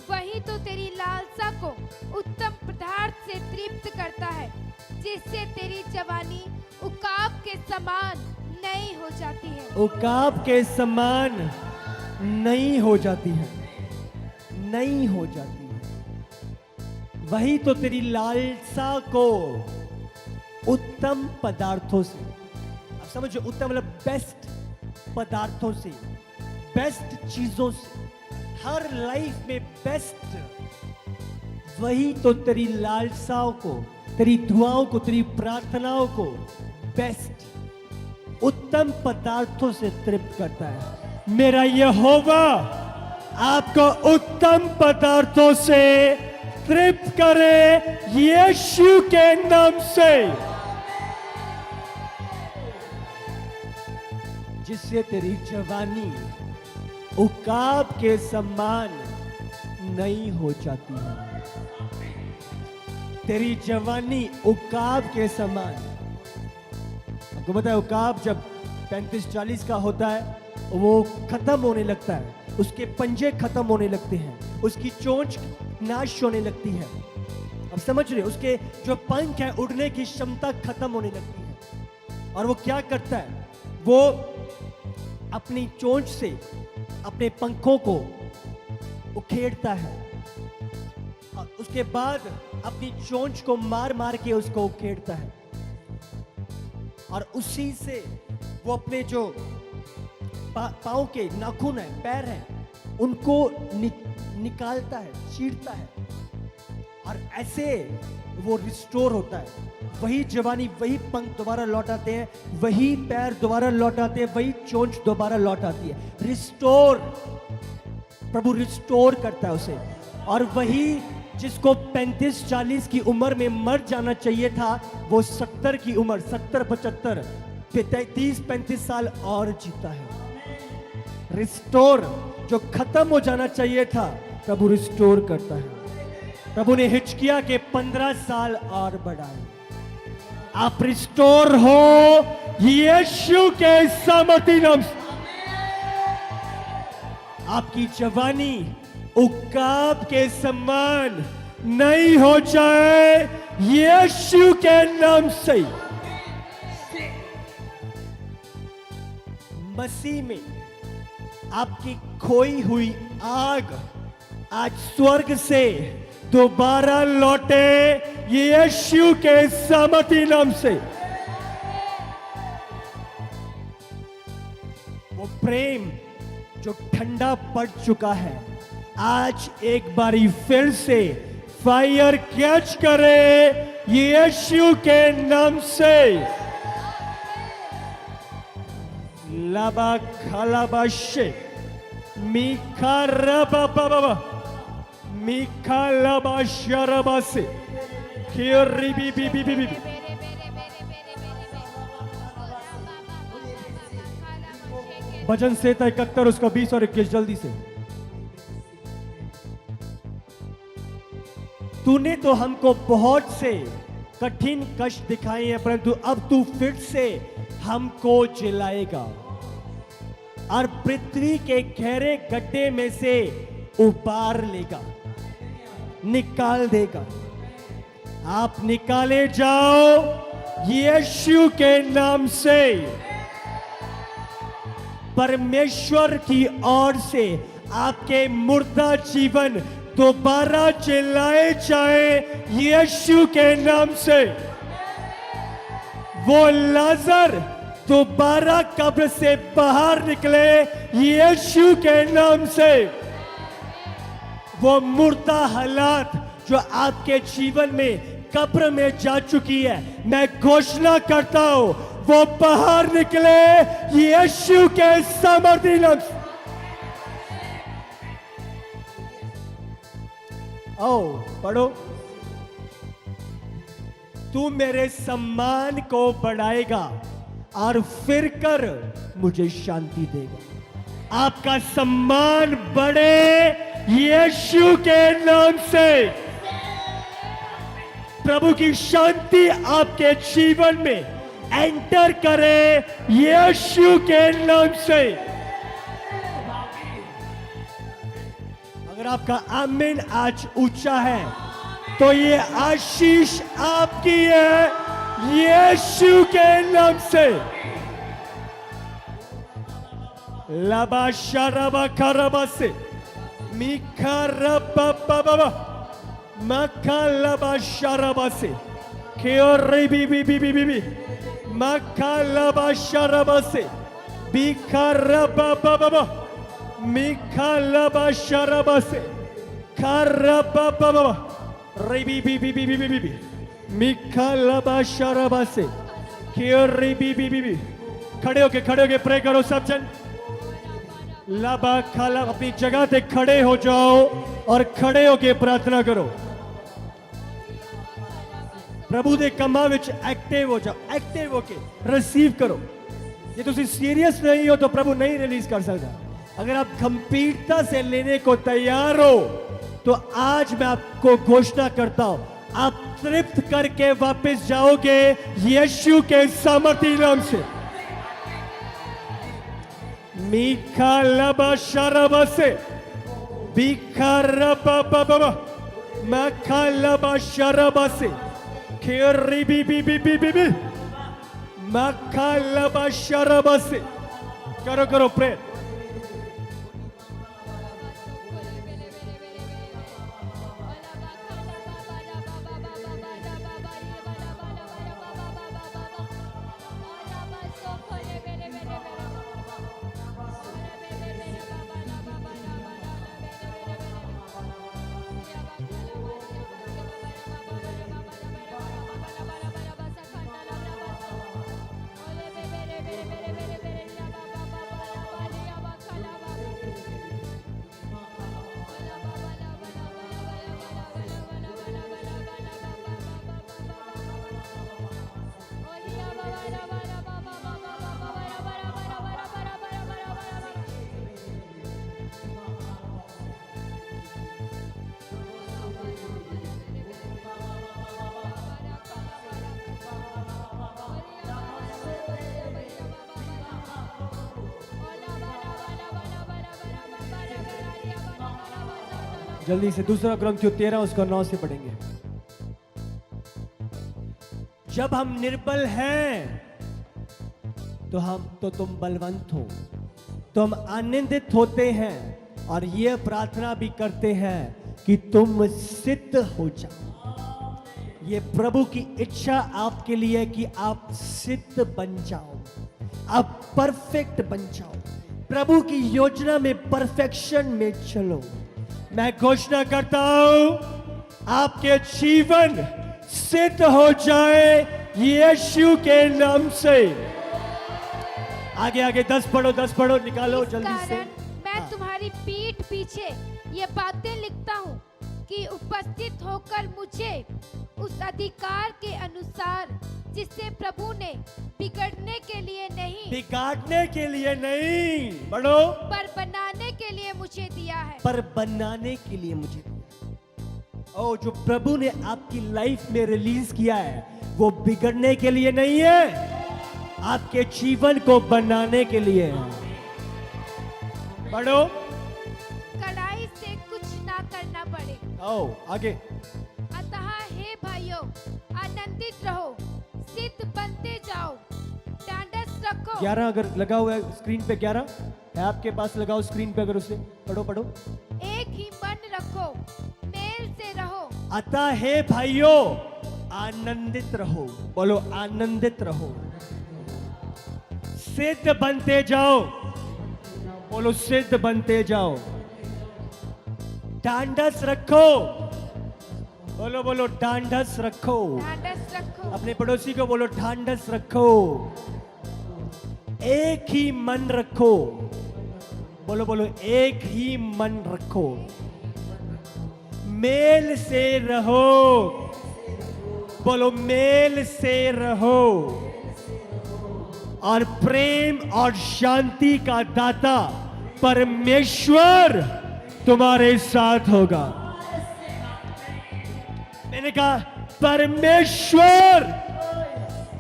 वही तो तेरी लालसा को उत्तम पदार्थ से तृप्त करता है, जिससे तेरी जवानी उकाब के समान नई हो जाती है। उकाब के समान नई हो जाती है, नई हो जाती है। वही तो तेरी लालसा को उत्तम पदार्थों से, अब समझो उत्तम मतलब बेस्ट पदार्थों से, बेस्ट चीजों से, हर लाइफ में बेस्ट। वही तो तेरी लालसाओं को, तेरी दुआओं को, तेरी प्रार्थनाओं को बेस्ट उत्तम पदार्थों से तृप्त करता है। मेरा यहोवा आपको उत्तम पदार्थों से तृप्त करे यीशु के नाम से, जिससे तेरी जवानी उकाब के समान नई हो जाती है। तेरी जवानी उकाब के समान, आपको पता है उकाब जब 35-40 का होता है वो खत्म होने लगता है, उसके पंजे खत्म होने लगते हैं, उसकी चोंच नाश होने लगती है। अब समझ रहे, उसके जो पंख है उड़ने की क्षमता खत्म होने लगती है। और वो क्या करता है, वो अपनी चोंच से अपने पंखों को उखेड़ता है और उसके बाद अपनी चोंच को मार मार के उसको उखेड़ता है और उसी से वो अपने जो पाँव के नाखून है, पैर है, उनको निकालता है, चीरता है और ऐसे वो रिस्टोर होता है। वही जवानी, वही पंख दोबारा लौट आते हैं, वही पैर दोबारा लौट आते हैं, वही चोंच दोबारा लौट आती है। रिस्टोर, प्रभु रिस्टोर करता है उसे। और वही जिसको 35-40 की उम्र में मर जाना चाहिए था, वो 70 की उम्र, 70-75, 30-35 साल और जीता है। रिस्टोर, जो खत्म हो जाना चाहिए था, प्रभु रिस्टोर करता है। प्रभु ने हिजकिय्याह के 15 साल और बढ़ाए। आप रिस्टोर हो यीशु के सामर्थी नाम से। आपकी जवानी उकाब के समान नहीं हो जाए यीशु के नाम से। मसीह में आपकी खोई हुई आग आज स्वर्ग से दोबारा लौटे यीशु के सामर्थी नाम से। वो प्रेम जो ठंडा पड़ चुका है आज एक बारी फिर से फायर कैच करे यीशु के नाम से। लाबा खालाबा शे मीखा रबा बाबा मीखा लाबा शरबा से खियोरी बी बी बी बी बी। भजन संहिता 71 उसका 20 और 21 जल्दी से। तूने तो हमको बहुत से कठिन कष्ट दिखाए हैं, परंतु अब तू फिर से हमको जिलाएगा और पृथ्वी के गहरे गड्ढे में से उबार लेगा, निकाल देगा। आप निकाले जाओ यीशु के नाम से। परमेश्वर की ओर से आपके मुर्दा जीवन दोबारा चिल्लाए जाए यीशु के नाम से। वो लाजर दोबारा कब्र से बाहर निकले यीशु के नाम से। वो मुर्दा हालात जो आपके जीवन में कब्र में जा चुकी है, मैं घोषणा करता हूं वो बाहर निकले यीशु के सामर्थी नाम से। आओ पढ़ो। तू मेरे सम्मान को बढ़ाएगा और फिर कर मुझे शांति देगा। आपका सम्मान बढ़े यीशु के नाम से। प्रभु की शांति आपके जीवन में एंटर करे यीशु के नाम से। अगर आपका आमीन आज ऊंचा है तो ये आशीष आपकी है यीशु के नाम से। लाबा शराबा खराबा से मीखा रबा बाबा मक्खा लाबा शराबा से खेरी बी बी बी बी बी बी मक्खा लाबा शराबा से बीखा रबा बाबा मीखा लाबा शराबा से खराबा बाबा रेबी बी बी बी बी बी बी मीखा लाबा शराबा से खेरी बी बी बी बी। खड़े होके प्रे करो सब जन। लाबा खाला अपनी जगह पे खड़े हो जाओ और खड़े होके प्रार्थना करो। प्रभु दे कमा विच एक्टिव हो जाओ, एक्टिव होके रिसीव करो। ये तुसी सीरियस नहीं हो तो प्रभु नहीं रिलीज कर सकता। अगर आप गंभीरता से लेने को तैयार हो तो आज मैं आपको घोषणा करता हूं आप तृप्त करके वापस जाओगे यीशु के सामर्थी नाम से। मीखा लबा शराबा से बीखा रबा बाबा मखा लबा शराबा से खेरी बी बी बी बी बी बी मखा लबा शराबा से। करो प्रे। जल्दी से 2 कुरिन्थियों 13 उसका 9 से पढ़ेंगे। जब हम निर्बल हैं तो तुम बलवंत हो, तो हम आनंदित होते हैं और यह प्रार्थना भी करते हैं कि तुम सिद्ध हो जाओ। ये प्रभु की इच्छा आपके लिए है कि आप सिद्ध बन जाओ, आप परफेक्ट बन जाओ, प्रभु की योजना में परफेक्शन में चलो। मैं घोषणा करता हूं आपके जीवन सिद्ध हो जाए यीशु के नाम से। आगे आगे 10 पढ़ो निकालो इस जल्दी से। कारण मैं तुम्हारी पीठ पीछे ये बातें लिखता हूँ कि उपस्थित होकर मुझे उस अधिकार के अनुसार जिससे प्रभु ने बिगड़ने के लिए नहीं, बिगाड़ने के लिए नहीं, बढ़ो, पर बनाने के लिए मुझे दिया है। पर बनाने के लिए मुझे दिया। ओ, जो प्रभु ने आपकी लाइफ में रिलीज किया है वो बिगड़ने के लिए नहीं है, आपके जीवन को बनाने के लिए है। बढ़ो, कड़ाई से कुछ ना करना पड़े। आओ आगे। अतः हे भाइयों, आनंदित रहो, सिद्ध बनते जाओ, ढांढस रखो। 11 अगर लगा हुआ है स्क्रीन पे, 11 है आपके पास, लगाओ स्क्रीन पे अगर उसे। पढ़ो। एक ही मन रखो, मेल से रहो। अतः हे भाइयों आनंदित रहो, बोलो आनंदित रहो, सिद्ध बनते जाओ, बोलो सिद्ध बनते जाओ, ढांढस रखो, बोलो ढांढस रखो। ढांढस रखो। अपने पड़ोसी को बोलो ढांढस रखो। एक ही मन रखो, बोलो एक ही मन रखो। मेल से रहो, बोलो मेल से रहो। और प्रेम और शांति का दाता परमेश्वर तुम्हारे साथ होगा। मैंने कहा परमेश्वर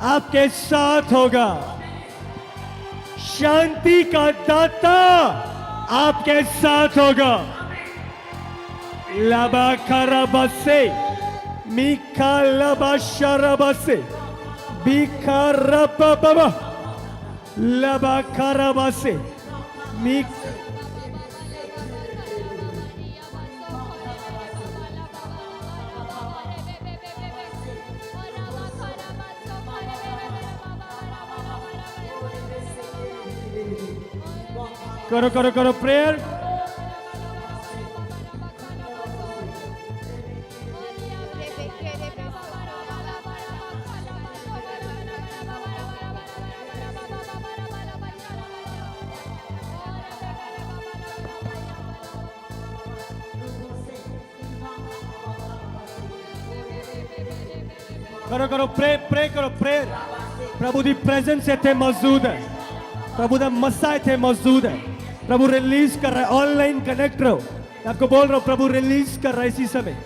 आपके साथ होगा, शांति का दाता आपके साथ होगा। लबा खरबसे मिखा लबा शरबसे बिखा रबा लबा खरबसे मिख। करो प्रेयर। करो प्रे करो प्रेयर। प्रभु दी प्रेजेंस इत्थे मौजूद है, प्रभु दा मसा इत्थे मौजूद है। प्रभु रिलीज कर रहा है, ऑनलाइन कनेक्ट रहो। मैं आपको बोल रहा हूं प्रभु रिलीज कर रहा है इसी समय।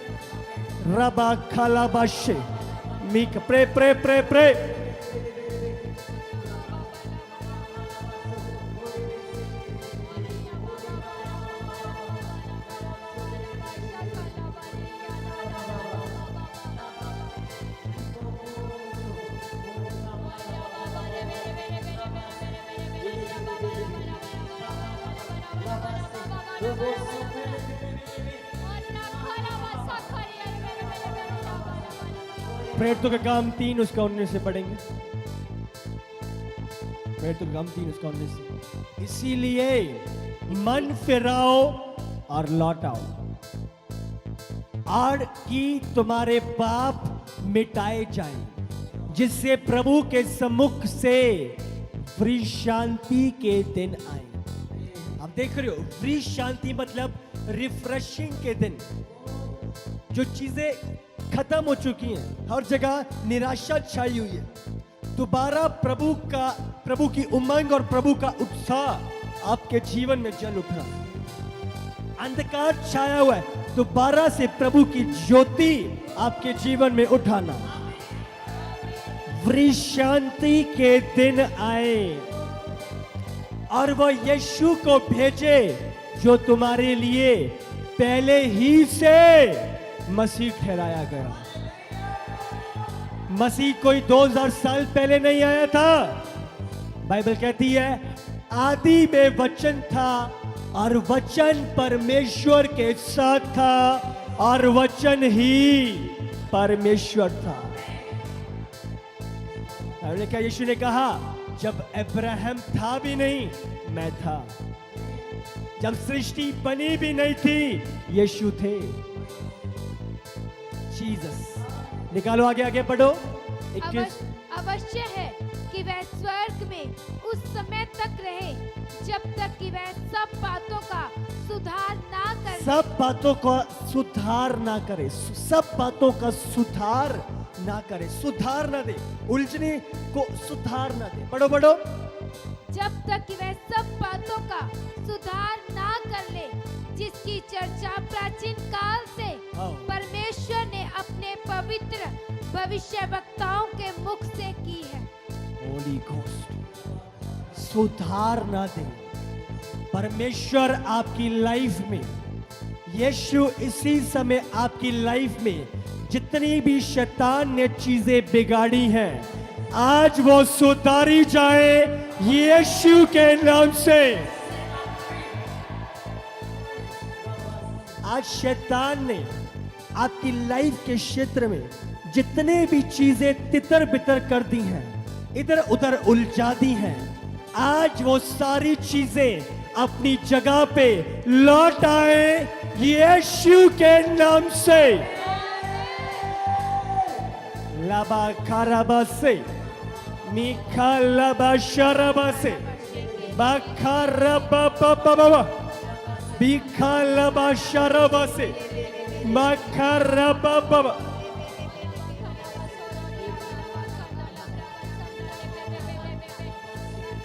रबा खाला बाशे मीक प्रे प्रे प्रे प्रे। प्रेरितों के काम 3 उसका 19 से पढ़ेंगे। प्रेरितों के काम 3 उसका 19 से। इसीलिए मन फिराओ और लौट आओ, और कि तुम्हारे पाप मिटाए जाएं, जिससे प्रभु के सम्मुख से फ्री शांति के दिन आए। आप देख रहे हो, फ्री शांति मतलब रिफ्रेशिंग के दिन। जो चीजें खत्म हो चुकी हैं, हर जगह निराशा छाई हुई है, दोबारा प्रभु की उमंग और प्रभु का उत्साह आपके जीवन में जल उठा। अंधकार छाया हुआ है, दोबारा से प्रभु की ज्योति आपके जीवन में उठाना। फ्री शांति के दिन आए और वह यीशु को भेजे जो तुम्हारे लिए पहले ही से मसीह ठहराया गया। मसीह कोई 2000 साल पहले नहीं आया था। बाइबल कहती है आदि में वचन था और वचन परमेश्वर के साथ था और वचन ही परमेश्वर था। क्या यीशु ने कहा जब अब्राहम था भी नहीं मैं था, जब सृष्टि बनी भी नहीं थी यीशु थे। जीसस। निकालो आगे आगे पढ़ो। 21 अवश्य है कि वह स्वर्ग में उस समय तक रहे जब तक कि वह सब बातों का सुधार ना करे। सब बातों का सुधार ना करे। सब बातों का सुधार ना करे। सुधार ना दे, उलझने को सुधार ना दे। पढ़ो पढ़ो। जब तक कि वह सब बातों का सुधार ना कर ले जिसकी चर्चा प्राचीन काल से परमेश्वर ने अपने पवित्र भविष्यवक्ताओं के मुख से की है। होली घोस्ट सुधार ना दे। परमेश्वर आपकी लाइफ में, यीशु इसी समय आपकी लाइफ में जितनी भी शैतान ने चीजें बिगाड़ी हैं आज वो सुधारी जाए यीशु के नाम से। आज शैतान ने आपकी लाइफ के क्षेत्र में जितने भी चीजें तितर बितर कर दी हैं, इधर उधर उलझा दी हैं, आज वो सारी चीजें अपनी जगह पे लौट आए यीशु के नाम से। लाबा खाराबा से मीखा लाबा शराबा से बाखाराबा बाबा बीखा लाबा शराबा से बाखाराबा बाबा।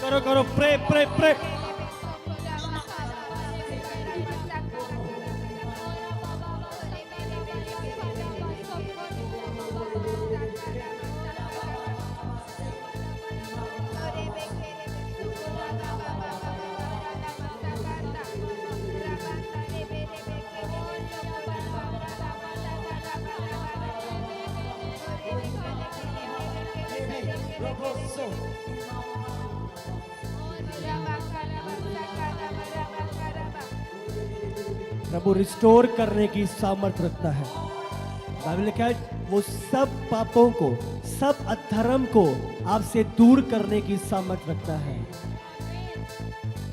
करो करो प्रे प्रे प्रे। प्रभु रिस्टोर करने की सामर्थ रखता है। बाइबल लिखा है वो सब पापों को, सब अधर्म को आपसे दूर करने की सामर्थ रखता है।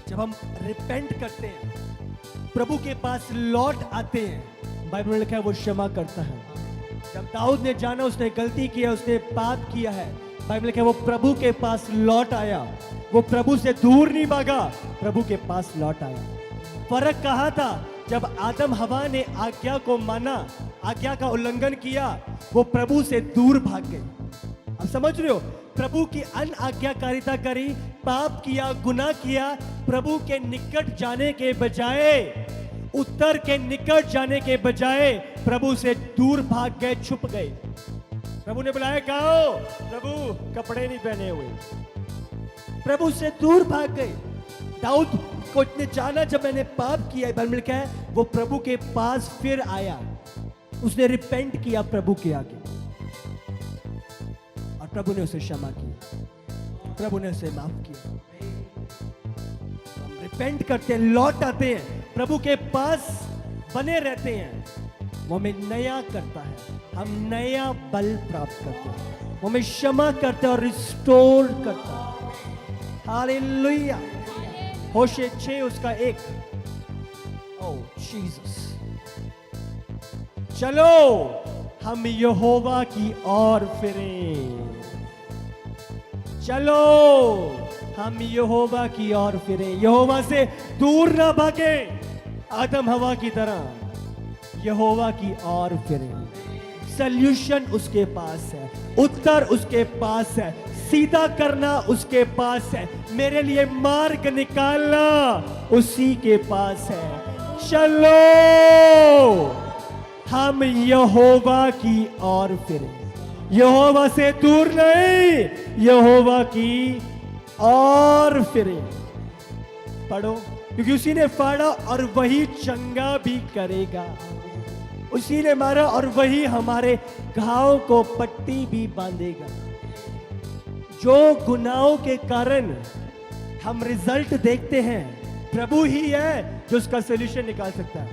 जब हम रिपेंट करते हैं, प्रभु के पास लौट आते हैं, बाइबल में लिखा है वो क्षमा करता है। जब दाऊद ने जाना उसने गलती किया, उसने पाप किया है, बाइबल लिखा है वो प्रभु के पास लौट आया। वो प्रभु से दूर नहीं भागा, प्रभु के पास लौट आया। फर्क कहाँ था? जब आदम हवा ने आज्ञा को माना, आज्ञा का उल्लंघन किया, वो प्रभु से दूर भाग गए। अब समझ रहे हो? प्रभु की अनआज्ञाकारिता करी, पाप किया, गुनाह किया, प्रभु के निकट जाने के बजाय, उत्तर के निकट जाने के बजाय प्रभु से दूर भाग गए, छुप गए। प्रभु ने बुलाया, कहा हो? प्रभु कपड़े नहीं पहने हुए। प्रभु से दूर भाग गए। दाऊद को इतने जाना जब मैंने पाप किया, बाइबल में लिखा है वो प्रभु के पास फिर आया, उसने रिपेंट किया प्रभु के आगे और प्रभु ने उसे क्षमा किया, प्रभु ने उसे माफ किया। हम रिपेंट करते हैं, लौट आते हैं, प्रभु के पास बने रहते हैं, वो हमें नया करता है, हम नया बल प्राप्त करते हैं, वो हमें क्षमा करते हैं और रिस्टोर करता है। हालेलुया। होशे 6 उसका 1। ओह जीसस। चलो हम यहोवा की ओर फिरें, चलो हम यहोवा की ओर फिरें, यहोवा से दूर ना भागे आदम हवा की तरह, यहोवा की ओर फिरें। सल्यूशन उसके पास है, उत्तर उसके पास है, सीधा करना उसके पास है, मेरे लिए मार्ग निकालना उसी के पास है। चलो हम यहोवा की ओर फिरें, यहोवा से दूर नहीं, यहोवा की ओर फिरें। पढ़ो, क्योंकि उसी ने फाड़ा और वही चंगा भी करेगा। उसी ने मारा और वही हमारे घाव को पट्टी भी बांधेगा। जो गुनाहों के कारण हम रिजल्ट देखते हैं, प्रभु ही है जो उसका सोल्यूशन निकाल सकता है।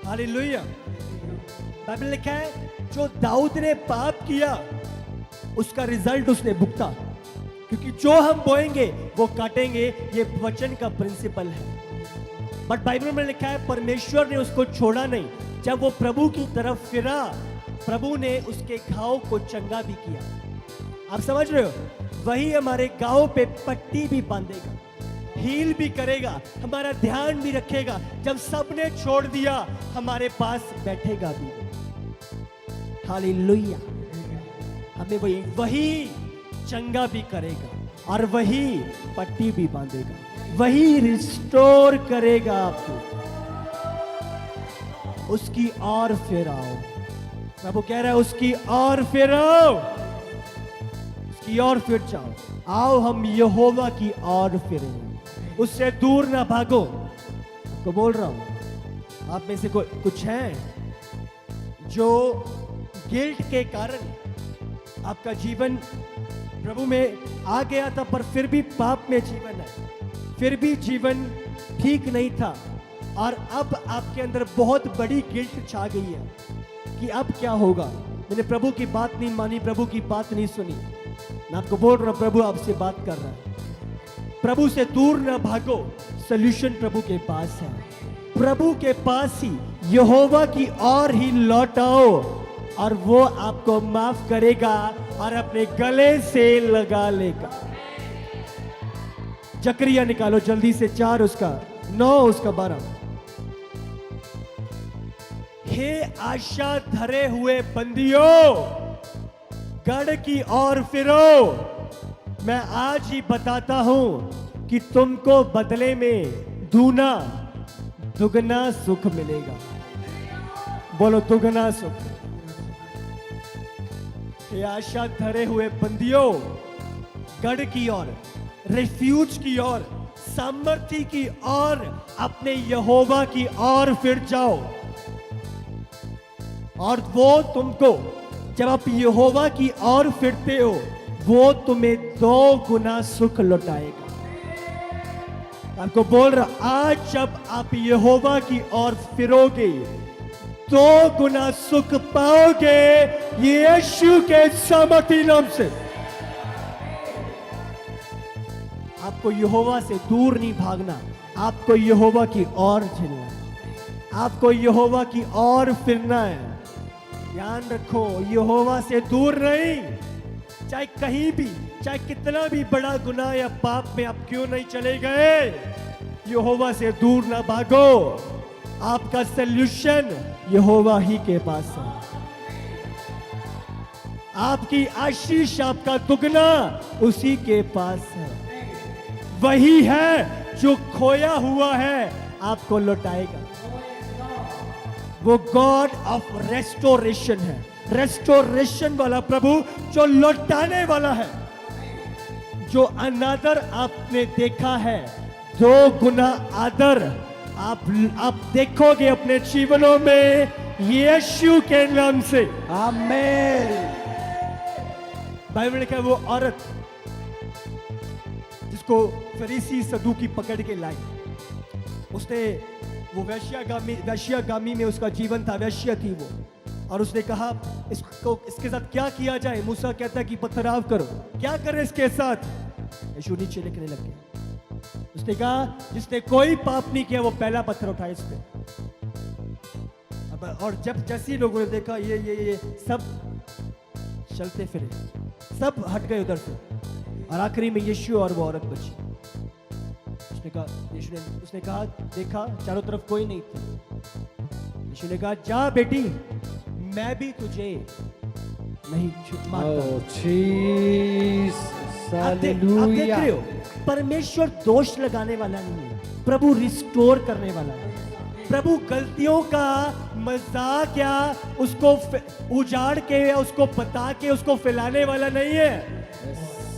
हालेलुया। बाइबल लिखा है जो दाऊद ने पाप किया उसका रिजल्ट उसने भुगता, क्योंकि जो हम बोएंगे वो काटेंगे, ये वचन का प्रिंसिपल है। बट बाइबल में लिखा है परमेश्वर ने उसको छोड़ा नहीं। जब वो प्रभु की तरफ फिरा, प्रभु ने उसके घाव को चंगा भी किया। आप समझ रहे हो? वही हमारे घाव पे पट्टी भी बांधेगा, हील भी करेगा, हमारा ध्यान भी रखेगा। जब सबने छोड़ दिया, हमारे पास बैठेगा भी। हालेलुया। हमें वही चंगा भी करेगा और वही पट्टी भी बांधेगा, वही रिस्टोर करेगा आपको। उसकी और फिर आओ। प्रभु कह रहा है उसकी और फिर आओ, उसकी और फिर जाओ। आओ हम यहोवा की और फिरें, उससे दूर ना भागो। आपको बोल रहा हूं, आप में से कुछ हैं जो गिल्ट के कारण आपका जीवन प्रभु में आ गया था, पर फिर भी पाप में जीवन है, फिर भी जीवन ठीक नहीं था, और अब आपके अंदर बहुत बड़ी गिल्ट छा गई है कि अब क्या होगा। मैंने प्रभु की बात नहीं मानी, प्रभु की बात नहीं सुनी। मैं आपको बोल रहा हूं, प्रभु आपसे बात कर रहा है। प्रभु से दूर ना भागो, सोल्यूशन प्रभु के पास है। प्रभु के पास ही, यहोवा की ओर ही लौट आओ और वो आपको माफ करेगा और अपने गले से लगा लेगा। जकरिया निकालो जल्दी से, 4 उसका 9 उसका 12। हे आशा धरे हुए बंदियों, गढ़ की ओर फिरो। मैं आज ही बताता हूं कि तुमको बदले में दूना दुगना सुख मिलेगा। बोलो दुगना सुख। हे आशा धरे हुए बंदियों, गढ़ की ओर, रिफ्यूज की ओर, सामर्थ्य की ओर, अपने यहोवा की ओर फिर जाओ, और वो तुमको, जब आप यहोवा की ओर फिरते हो, वो तुम्हें 2 गुना सुख लौटाएगा। आपको बोल रहा, आज जब आप यहोवा की ओर फिरोगे, 2 गुना सुख पाओगे यीशु के सामर्थी नाम से। आपको यहोवा से दूर नहीं भागना, आपको यहोवा की ओर चलना है, आपको यहोवा की ओर फिरना है। ध्यान रखो, यहोवा से दूर नहीं। चाहे कहीं भी, चाहे कितना भी बड़ा गुनाह या पाप में आप क्यों नहीं चले गए, यहोवा से दूर ना भागो। आपका सल्यूशन यहोवा ही के पास है। आपकी आशीष, आपका दुगना उसी के पास है। वही है जो खोया हुआ है आपको लौटाएगा। वो गॉड ऑफ रेस्टोरेशन है, रेस्टोरेशन वाला प्रभु जो लौटाने वाला है। जो अनादर आपने देखा है, 2 गुना आदर आप देखोगे अपने जीवनों में यीशु के नाम से। आमेन। बाइबल का वो औरत जिसको फरीसी सदूकी पकड़ के लाई, उसने वो वैश्यागामी में उसका जीवन था, वैश्य थी वो, और उसने कहा इसके साथ क्या किया जाए। मूसा कहता है कि पत्थराव करो, क्या करे इसके साथ। यीशु नीचे लिखने लग गया। उसने कहा जिसने कोई पाप नहीं किया वो पहला पत्थर उठाए इस पे। और जब जैसे लोगों ने देखा ये सब चलते फिरे, सब हट गए उधर से, और आखिरी में यीशु और वो औरत बची। उसने कहा देखा चारों तरफ कोई नहीं था। यीशु ने कहा जा बेटी, मैं भी तुझे नहीं मारता। आप देख रहे हो, परमेश्वर दोष लगाने वाला नहीं है, प्रभु रिस्टोर करने वाला है। प्रभु गलतियों का मजाक या उसको उजाड़ के या उसको बता के उसको फैलाने वाला नहीं है।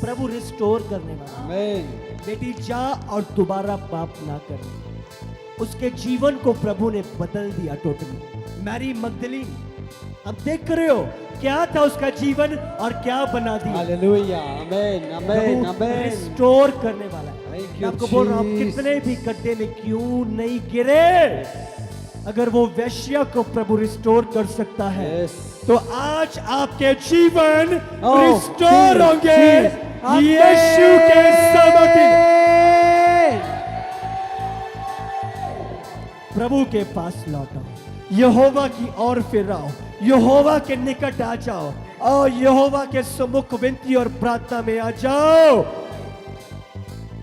प्रभु रिस्टोर करने वाला है। बेटी जा और दोबारा पाप ना कर। उसके जीवन को प्रभु ने बदल दिया टोटली। मैरी मगदलीन, अब देख रहे हो क्या था उसका जीवन और क्या बना दिया। हालेलुया, आमेन, आमेन, आमेन। रिस्टोर करने वाला है। Thank मैं you, आपको बोल रहा हूँ, Jesus. कितने भी गड्ढे में क्यों नहीं गिरे, अगर वो वैश्या को प्रभु रिस्टोर कर सकता है, Yes. तो आज आपके जीवन Oh, रिस्टोर Jesus, होंगे Jesus. यीशु के सामर्थ्य। प्रभु के पास लौटो, यहोवा की ओर फिर आओ, यहोवा के निकट आ जाओ और यहोवा के सम्मुख विनती और प्रार्थना में आ जाओ।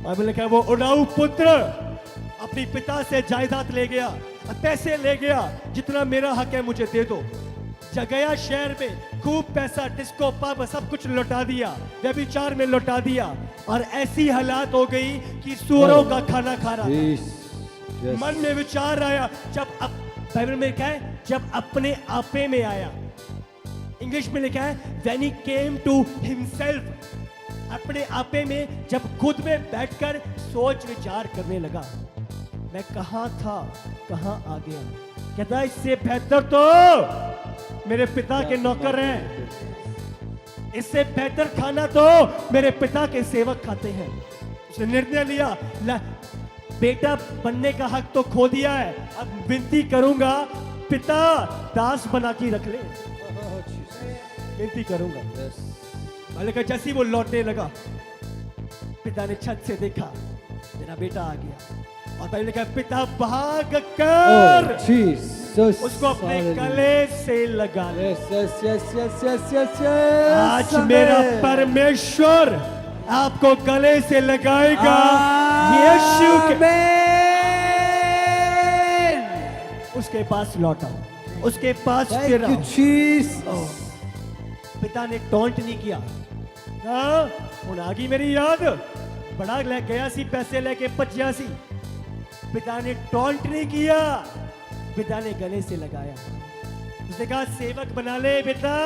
बाइबल लिखा है, वो उड़ाऊ पुत्र अपनी पिता से जायदाद ले गया, पैसे ले गया, जितना मेरा हक है मुझे दे दो। गया शहर में खूब पैसा, डिस्को पब सब कुछ लौटा दिया, व्यभिचार में लौटा दिया, और ऐसी हालात हो गई कि सूअरों का खाना खा रहा था। मन में विचार आया, जब बाइबल में लिखा है जब अपने आपे में आया, इंग्लिश में लिखा है when he came to himself, अपने आपे में जब खुद में बैठकर सोच विचार करने लगा, मैं कहां था कहां आ गया। कहता इससे बेहतर तो मेरे पिता के नौकर हैं, इससे बेहतर खाना तो मेरे पिता के सेवक खाते हैं। उसने निर्णय लिया, बेटा बनने का हक तो खो दिया है, अब विनती करूंगा पिता दास बना के रख ले, विनती करूंगा। मालिक जैसे ही वो लौटने लगा, पिता ने छत से देखा मेरा बेटा आ गया, और भाई ने कहा पिता भाग कर उसको अपने गले से लगा ले। आज मेरा परमेश्वर आपको गले से लगाएगा यीशु के। उसके पास लौटा, उसके पास फिरा। पिता ने टॉन्ट नहीं किया, हुण आ गई मेरी याद, बड़ा ले गया सी पैसे लेके भज्या सी। पिता ने टॉन्ट नहीं किया, पिता ने गले से लगाया। उसने कहा सेवक बना ले बेटा,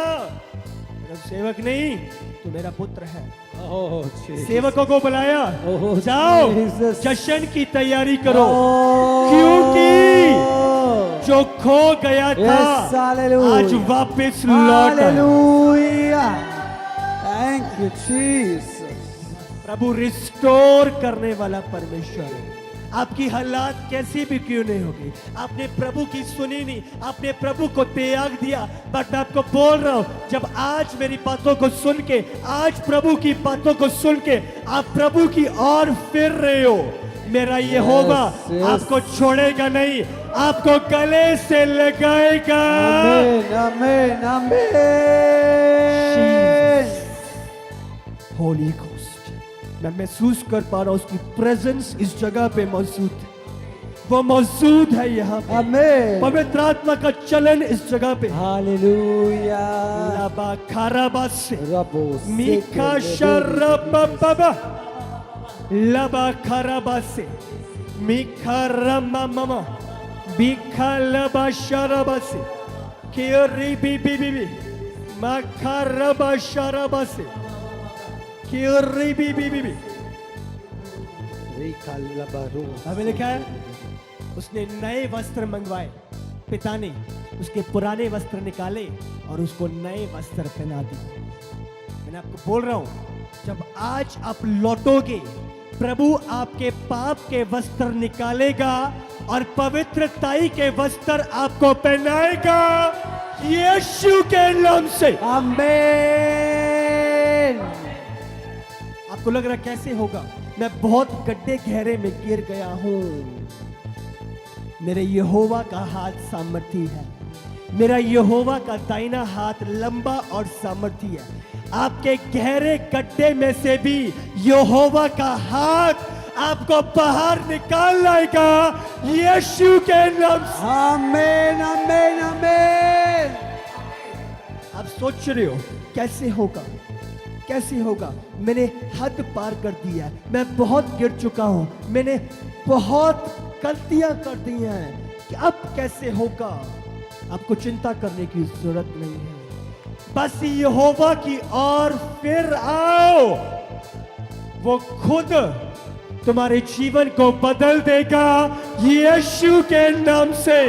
सेवक नहीं तो मेरा पुत्र है। सेवकों को बुलाया, जाओ जश्न की तैयारी करो, क्योंकि जो खो गया था आज वापस लौट आया। Thank you Jesus. Prabhu restore करने वाला परमेश्वर है। आपकी हालात कैसी भी क्यों नहीं होगी, आपने प्रभु की सुनी नहीं, आपने प्रभु को त्याग दिया, बट मैं आपको बोल रहा हूं, जब आज मेरी बातों को सुन के, आज प्रभु की बातों को सुन के आप प्रभु की ओर फिर रहे हो, मेरा यहोवा आपको छोड़ेगा नहीं, आपको गले से लगाएगा। आमीन, आमीन, आमीन। होली घोस्ट, मैं महसूस कर पा रहा हूं उसकी प्रेजेंस इस जगह पे मौजूद है, वो मौजूद है यहाँ पे। आमीन। पवित्र आत्मा का चलन इस जगह पे। हालेलुया। लाबा खाराबास रबो मीका शरबबबा लबा खाराबास मीखा रमममा बीखा लबा शरबास केरी बी बी बी बी माखा रबा शरबास केरी बी बी बी बी। हमें लिखा है उसने नए वस्त्र मंगवाए, पिता ने उसके पुराने वस्त्र निकाले और उसको नए वस्त्र पहना दिए। मैंने आपको बोल रहा हूं, जब आज आप लौटोगे, प्रभु आपके पाप के वस्त्र निकालेगा और पवित्रताई के वस्त्र आपको पहनाएगा यीशु के नाम से। आमीन। आपको लग रहा कैसे होगा? मैं बहुत गड्ढे गहरे में गिर गया हूं। मेरे यहोवा का हाथ सामर्थी है, मेरा यहोवा का दाहिना हाथ लंबा और सामर्थी है। आपके गहरे गड्ढे में से भी यहोवा का हाथ आपको बाहर निकाल लाएगा यीशु के नाम से। आमीन, आमीन, आमीन। आप सोच रहे हो कैसे होगा, कैसे होगा? मैंने हद पार कर दिया है, मैं बहुत गिर चुका हूं, मैंने बहुत गलतियां कर दी हैं कि अब कैसे होगा। आपको चिंता करने की जरूरत नहीं है, बस यहोवा की ओर फिर आओ। वो खुद तुम्हारे जीवन को बदल देगा यीशु के नाम से।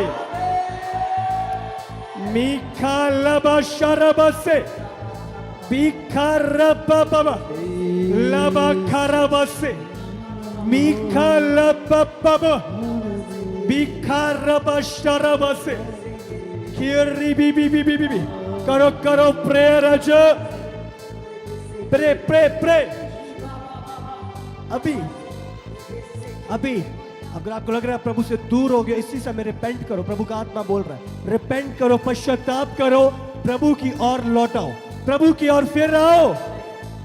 मीखा लबा शरबा से बीखा रबा बाबा लबा खरबा से मीखा लबा बाबा बीखा रबा शरबा से खीरी बी बी बी बी बी करो करो प्रेयर अजो प्रे प्रे प्रे अभी अभी अगर आपको लग रहा है प्रभु से दूर हो गया, इसी समय रिपेंट करो। प्रभु का आत्मा बोल रहा है रिपेंट करो, पश्चाताप करो, प्रभु की ओर लौटाओ, प्रभु की ओर फिर आओ।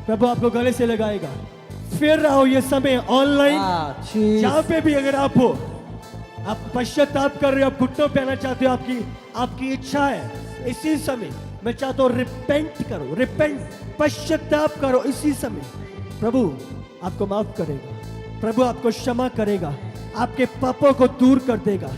प्रभु आपको गले से लगाएगा। फिर आओ ये समय ऑनलाइन जहां पे भी अगर आप हो, आप पश्चाताप कर रहे हो, आप घुटनों पे आना चाहते हो, आपकी इच्छा है, इसी समय मैं चाहता हूं रिपेंट करो, रिपेंट पश्चाताप करो इसी समय। प्रभु आपको माफ करेगा, प्रभु आपको क्षमा करेगा, आपके पापों को दूर कर देगा।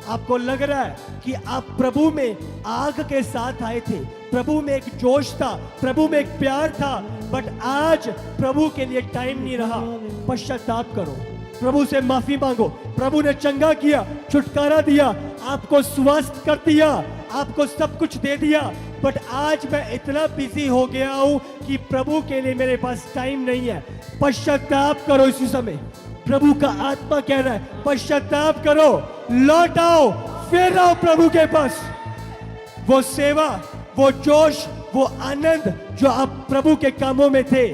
आपको लग रहा है कि आप प्रभु में आग के साथ आए थे, प्रभु में एक जोश था, प्रभु में एक प्यार था, बट आज प्रभु के लिए टाइम नहीं रहा। पश्चाताप करो, प्रभु से माफी मांगो। प्रभु ने चंगा किया, छुटकारा दिया, आपको स्वस्थ कर दिया, आपको सब कुछ दे दिया, बट आज मैं इतना बिजी हो गया हूं कि प्रभु के लिए मेरे पास टाइम नहीं है। पश्चाताप करो इसी समय। प्रभु का आत्मा कह रहा है पश्चाताप करो, लौट आओ, फिर आओ प्रभु के पास। वो सेवा, वो जोश, वो आनंद जो आप प्रभु के कामों में थे,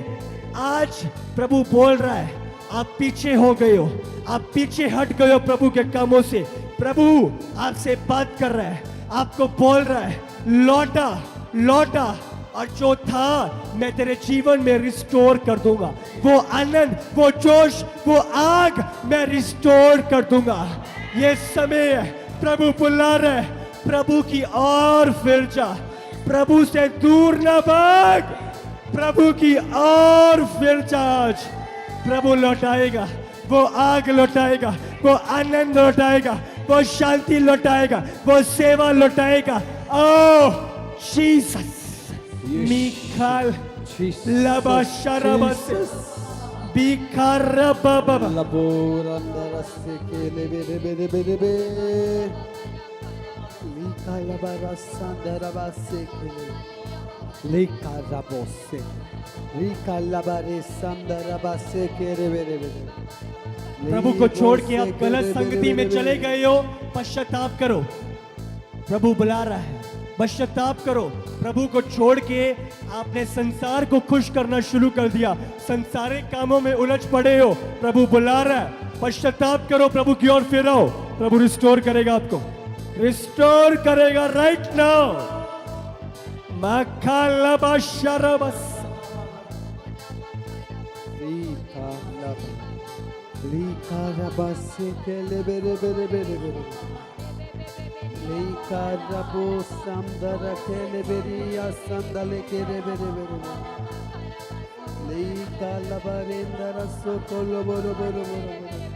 आज प्रभु बोल रहा है आप पीछे हो गए हो, आप पीछे हट गए हो प्रभु के कामों से। प्रभु आपसे बात कर रहा है, आपको बोल रहा है लौटा लौटा, और जो था मैं तेरे जीवन में रिस्टोर कर दूंगा। वो आनंद, वो जोश, वो आग मैं रिस्टोर कर दूंगा। ये समय है, प्रभु बुला रहा है, प्रभु की ओर फिर जा, प्रभु से दूर ना भाग, प्रभु की ओर फिर जा। आज प्रभु लौटाएगा, वो आग लौटाएगा, वो आनंद लौटाएगा, वो शांति लौटाएगा, वो सेवा लौटाएगा। ओह जीसस, मिखाल लबा शरबस बिखार बाबा labor andarase ke lebe lebe lebe lebe lika labarasandarabasse ke lika rabose lika labaresandarabasse ke lebe lebe प्रभु को छोड़ के आप गलत संगति में चले गए हो, पश्चाताप करो। प्रभु बुला रहा है, पश्चाताप करो। प्रभु को छोड़ के आपने संसार को खुश करना शुरू कर दिया, संसारिक कामों में उलझ पड़े हो। प्रभु बुला रहा है, पश्चाताप करो, प्रभु की ओर फिर आओ। प्रभु रिस्टोर करेगा, आपको रिस्टोर करेगा राइट नाउ। मखालबा शरबस lika rabasse ke lebe lebe lebe lebe lika rabo samdara ke lebe riya sandale ke lebe lebe lebe lika labarendara sokolo boro boro boro boro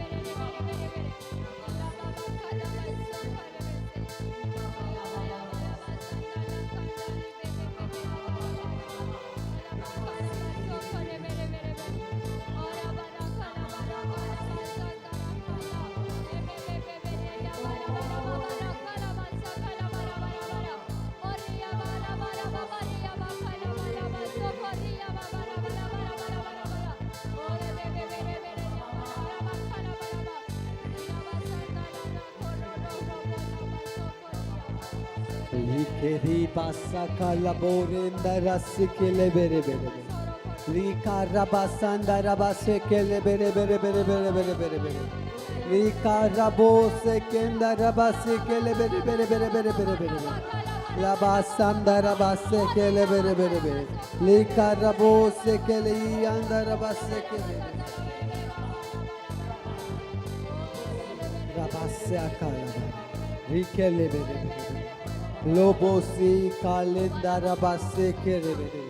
Likeri basa kalaborenda rasi kele bere bere bere. Lika rabasanda rabase kele bere bere bere bere bere bere bere. Lika rabose kenda rabase kele bere bere bere bere bere bere bere. Rabasanda rabase kele bere bere bere. Lika rabose kele yanda rabase kele. Rabase akala bere. Likele bere bere bere. Lobosi kalendara basse kere bere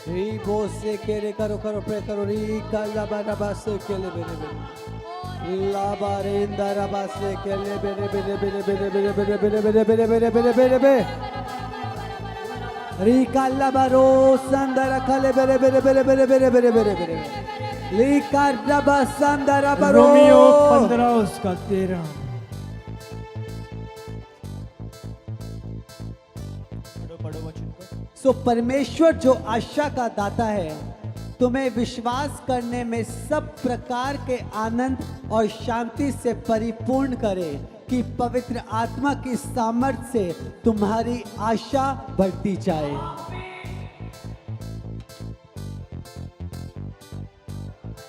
ribose kere karo karo pre karo ri kalabara basse kele bere bere labarendara basse kele bere bere bere bere bere bere bere bere bere bere bere bere bere ri kalabaro sandara kale bere bere bere bere bere bere bere bere लिकारबसंदरबरो रोमियो 15 उसका 13। पढ़ो वचन को। सो परमेश्वर जो आशा का दाता है तुम्हें विश्वास करने में सब प्रकार के आनंद और शांति से परिपूर्ण करे कि पवित्र आत्मा की सामर्थ्य से तुम्हारी आशा बढ़ती जाए।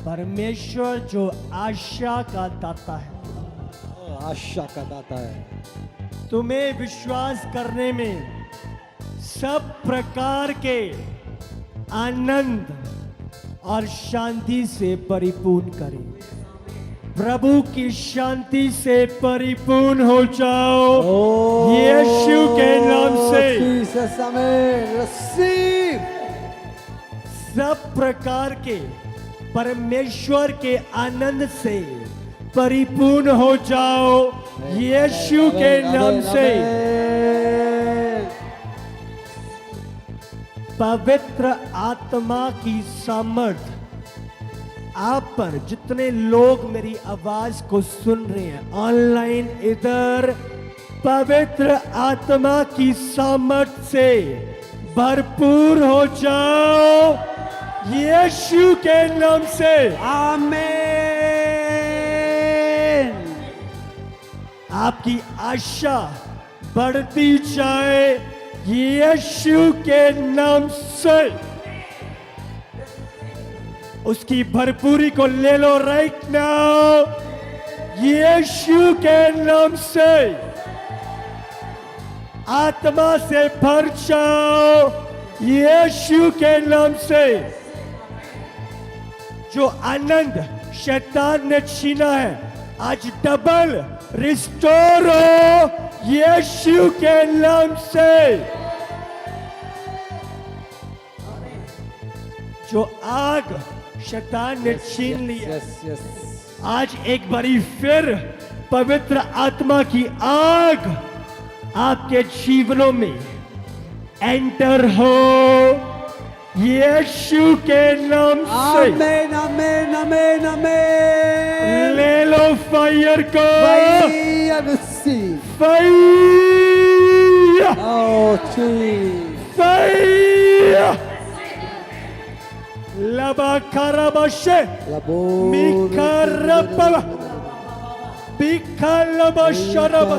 परमेश्वर जो आशा का दाता है आशा का दाता है तुम्हें विश्वास करने में सब प्रकार के आनंद और शांति से परिपूर्ण करे। प्रभु की शांति से परिपूर्ण हो जाओ यीशु के नाम से। जीसस आमेन रिसीव सब प्रकार के परमेश्वर के आनंद से परिपूर्ण हो जाओ यीशु के नाम से। पवित्र आत्मा की सामर्थ आप पर, जितने लोग मेरी आवाज को सुन रहे हैं ऑनलाइन इधर, पवित्र आत्मा की सामर्थ से भरपूर हो जाओ यीशु के नाम से। आमेन। आपकी आशा बढ़ती जाए यीशु के नाम से। उसकी भरपूरी को ले लो राइट नाउ यीशु के नाम से। आत्मा से भर जाओ यीशु के नाम से। जो आनंद शैतान ने छीना है आज डबल रिस्टोर हो यीशु के नाम से। जो आग शैतान ने छीन लिया आज एक बारी फिर पवित्र आत्मा की आग आपके जीवनों में एंटर हो यीशु के नाम से। आमेन आमेन आमेन आमेन। ले लो फायर को। रिसीव फायर ओह जीसस फायर लबा खराबशे मिखरबा बिखलबा शरबा।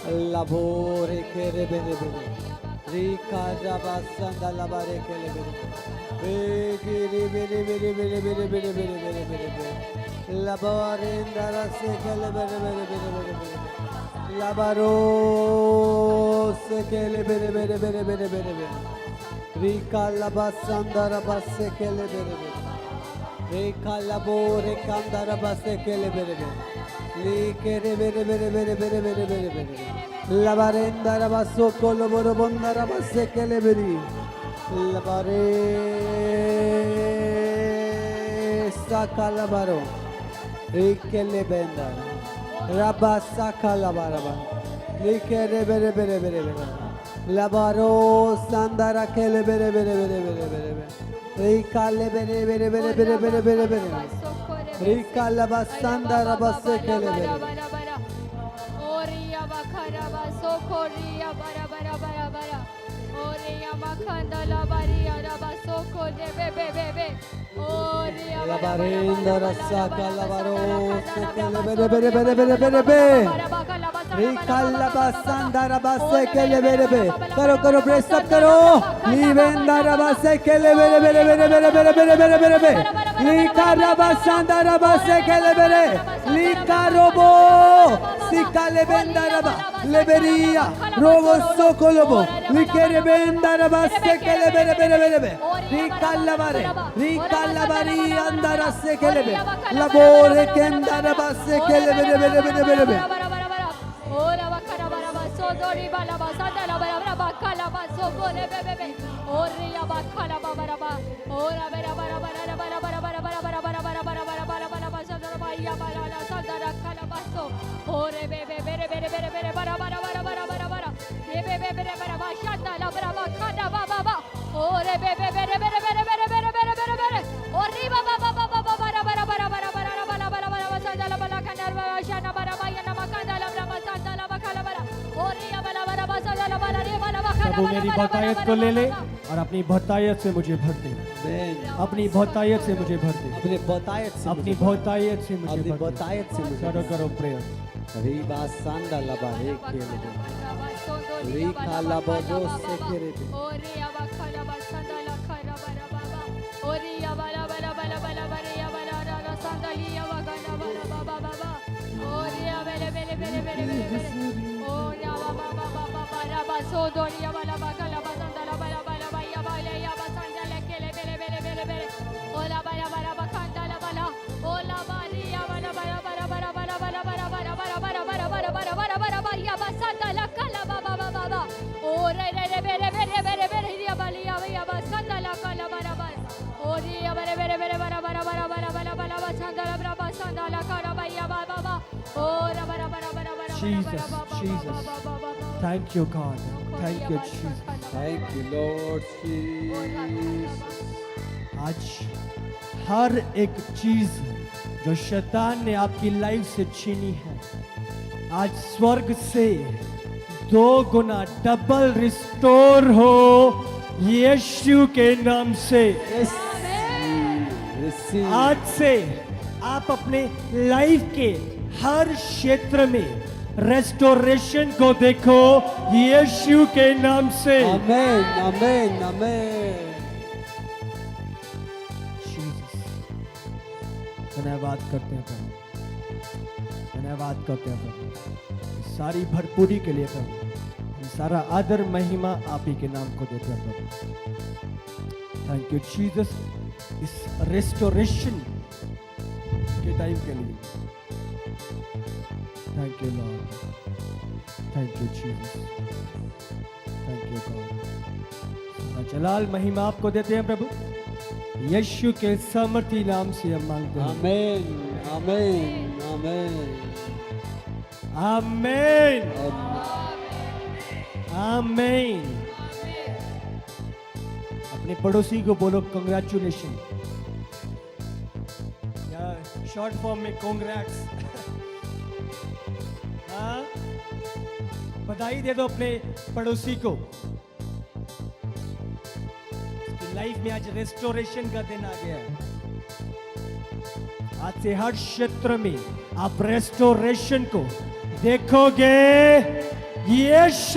Labore che rebere Ricarda basanda labare che le bere Labore indara se che le bere Labaro se che le bere Ricarda basanda rabasse che le bere Recalabore candara basse che le bere Li che le bere La barenda rabasso con lo borobonda rabasse che le beri La bare Sacalabaro Ricche le benda Rabassa calabaraba Li che le bere La baro sandara che le bere Ricalle bere Ricalla bassanda rabasse che le bere Oria bakaraba sokoria bara bara bara bara. Oria makanda la baria raba sokore be be be be. Oria La barenda rassaca la baro se che le bere Ricalla bassanda rabasse che le bere Caro press up caro Livenda rabasse che le bere Licara bassanda rabasse che le bere Licarobo Sicca le benda raba Leberia Robo socolobo Licere benda rabasse che le bere Ricalla bari andarasse che le bere Labore che andarabasse che le bere Ora dori bala ba sanda la bara bara ba kala ba so bole be be be ori ya ba kala ba bara ba ora bara bara bara bara bara bara bara bara bara bara bara bara bara bara ba sanda ba ya bara la sanda la kala ba so ore be be be be be be be bara bara bara bara bara bara ye be be be bara ba sanda la bara ba kala ba ba ba ore be be be be be be be be be be ori ba ba ba ba ba bara bara bara bara bara bara bara bara sanda la bara kana ba shana bara ba ya na makanda la bara sanda la ba kala bara ori ya bara bara ba sanda la bara रे bara ba kala प्रभु मेरी बहुतायत को ले ले और अपनी बहुतायत से मुझे भर दे Amen. अपनी बहुतायत से मुझे भर दे अपने बतायत से अपनी मुझे- बहुतायत से मुझे अपनी भर दे बहुतायत से मुझे करो करो प्रेयर रीबा सांदा लबा रे के ले Rika labado sekerebe. ori ya ba kala ba sanda la kala bara baba ori ya bara bara bara bara bara ya bara ra sanda li ya ba kana bara baba baba ori ya bele bele bele bele bele ori ya ba ba ba ba ba bara ba so dori ya bara ba kala ba sanda la bara bara ba ya ba le ya ba sanda le kele bele bele bele bele ola bara bara ba kanda la bala ola bari ya bara bara bara bara bara bara bara bara bara bara bara bara bara bara bara bara ya ba sanda la kala ba ba ba ba ba ore re re bere bere bere bere ya bali ya ba sanda la kala bara bara ori ya bere bere bere bara bara bara bara bara bara ba sanda la bara ba sanda la kala ba ya ba ba ba ora bara bara bara bara Jesus, Jesus. Thank you God, thank you Jesus. Thank you Lord Jesus. आज हर एक चीज जो शैतान ने आपकी life से छीनी है आज स्वर्ग से 2 गुना डबल रिस्टोर हो यीशु के नाम से। Receive. आज से आप अपने लाइफ के हर क्षेत्र में रेस्टोरेशन को देखो यीशु के नाम से। Amen. Amen. Amen. धन्यवाद करते हैं प्रभु, धन्यवाद करते हैं प्रभु इस सारी भरपूरी के लिए प्रभु। हम सारा आदर महिमा आप ही के नाम को देते हैं प्रभु। थैंक यू जीसस इस रेस्टोरेशन के टाइम के लिए। Thank you Lord, thank you Jesus, thank you God. जलाल महिमा आपको देते हैं प्रभु, यीशु के सामर्थी नाम से हम मांगते हैं। Amen. Amen. Amen. आमीन, आमीन। अपने पड़ोसी को बोलो कंग्रेचुलेशन, या शॉर्ट फॉर्म में कांग्रेट्स। हाँ, बधाई दे दो अपने पड़ोसी को। लाइफ में आज रेस्टोरेशन का दिन आ गया है। आज से हर क्षेत्र में आप रेस्टोरेशन को देखोगे। यीशु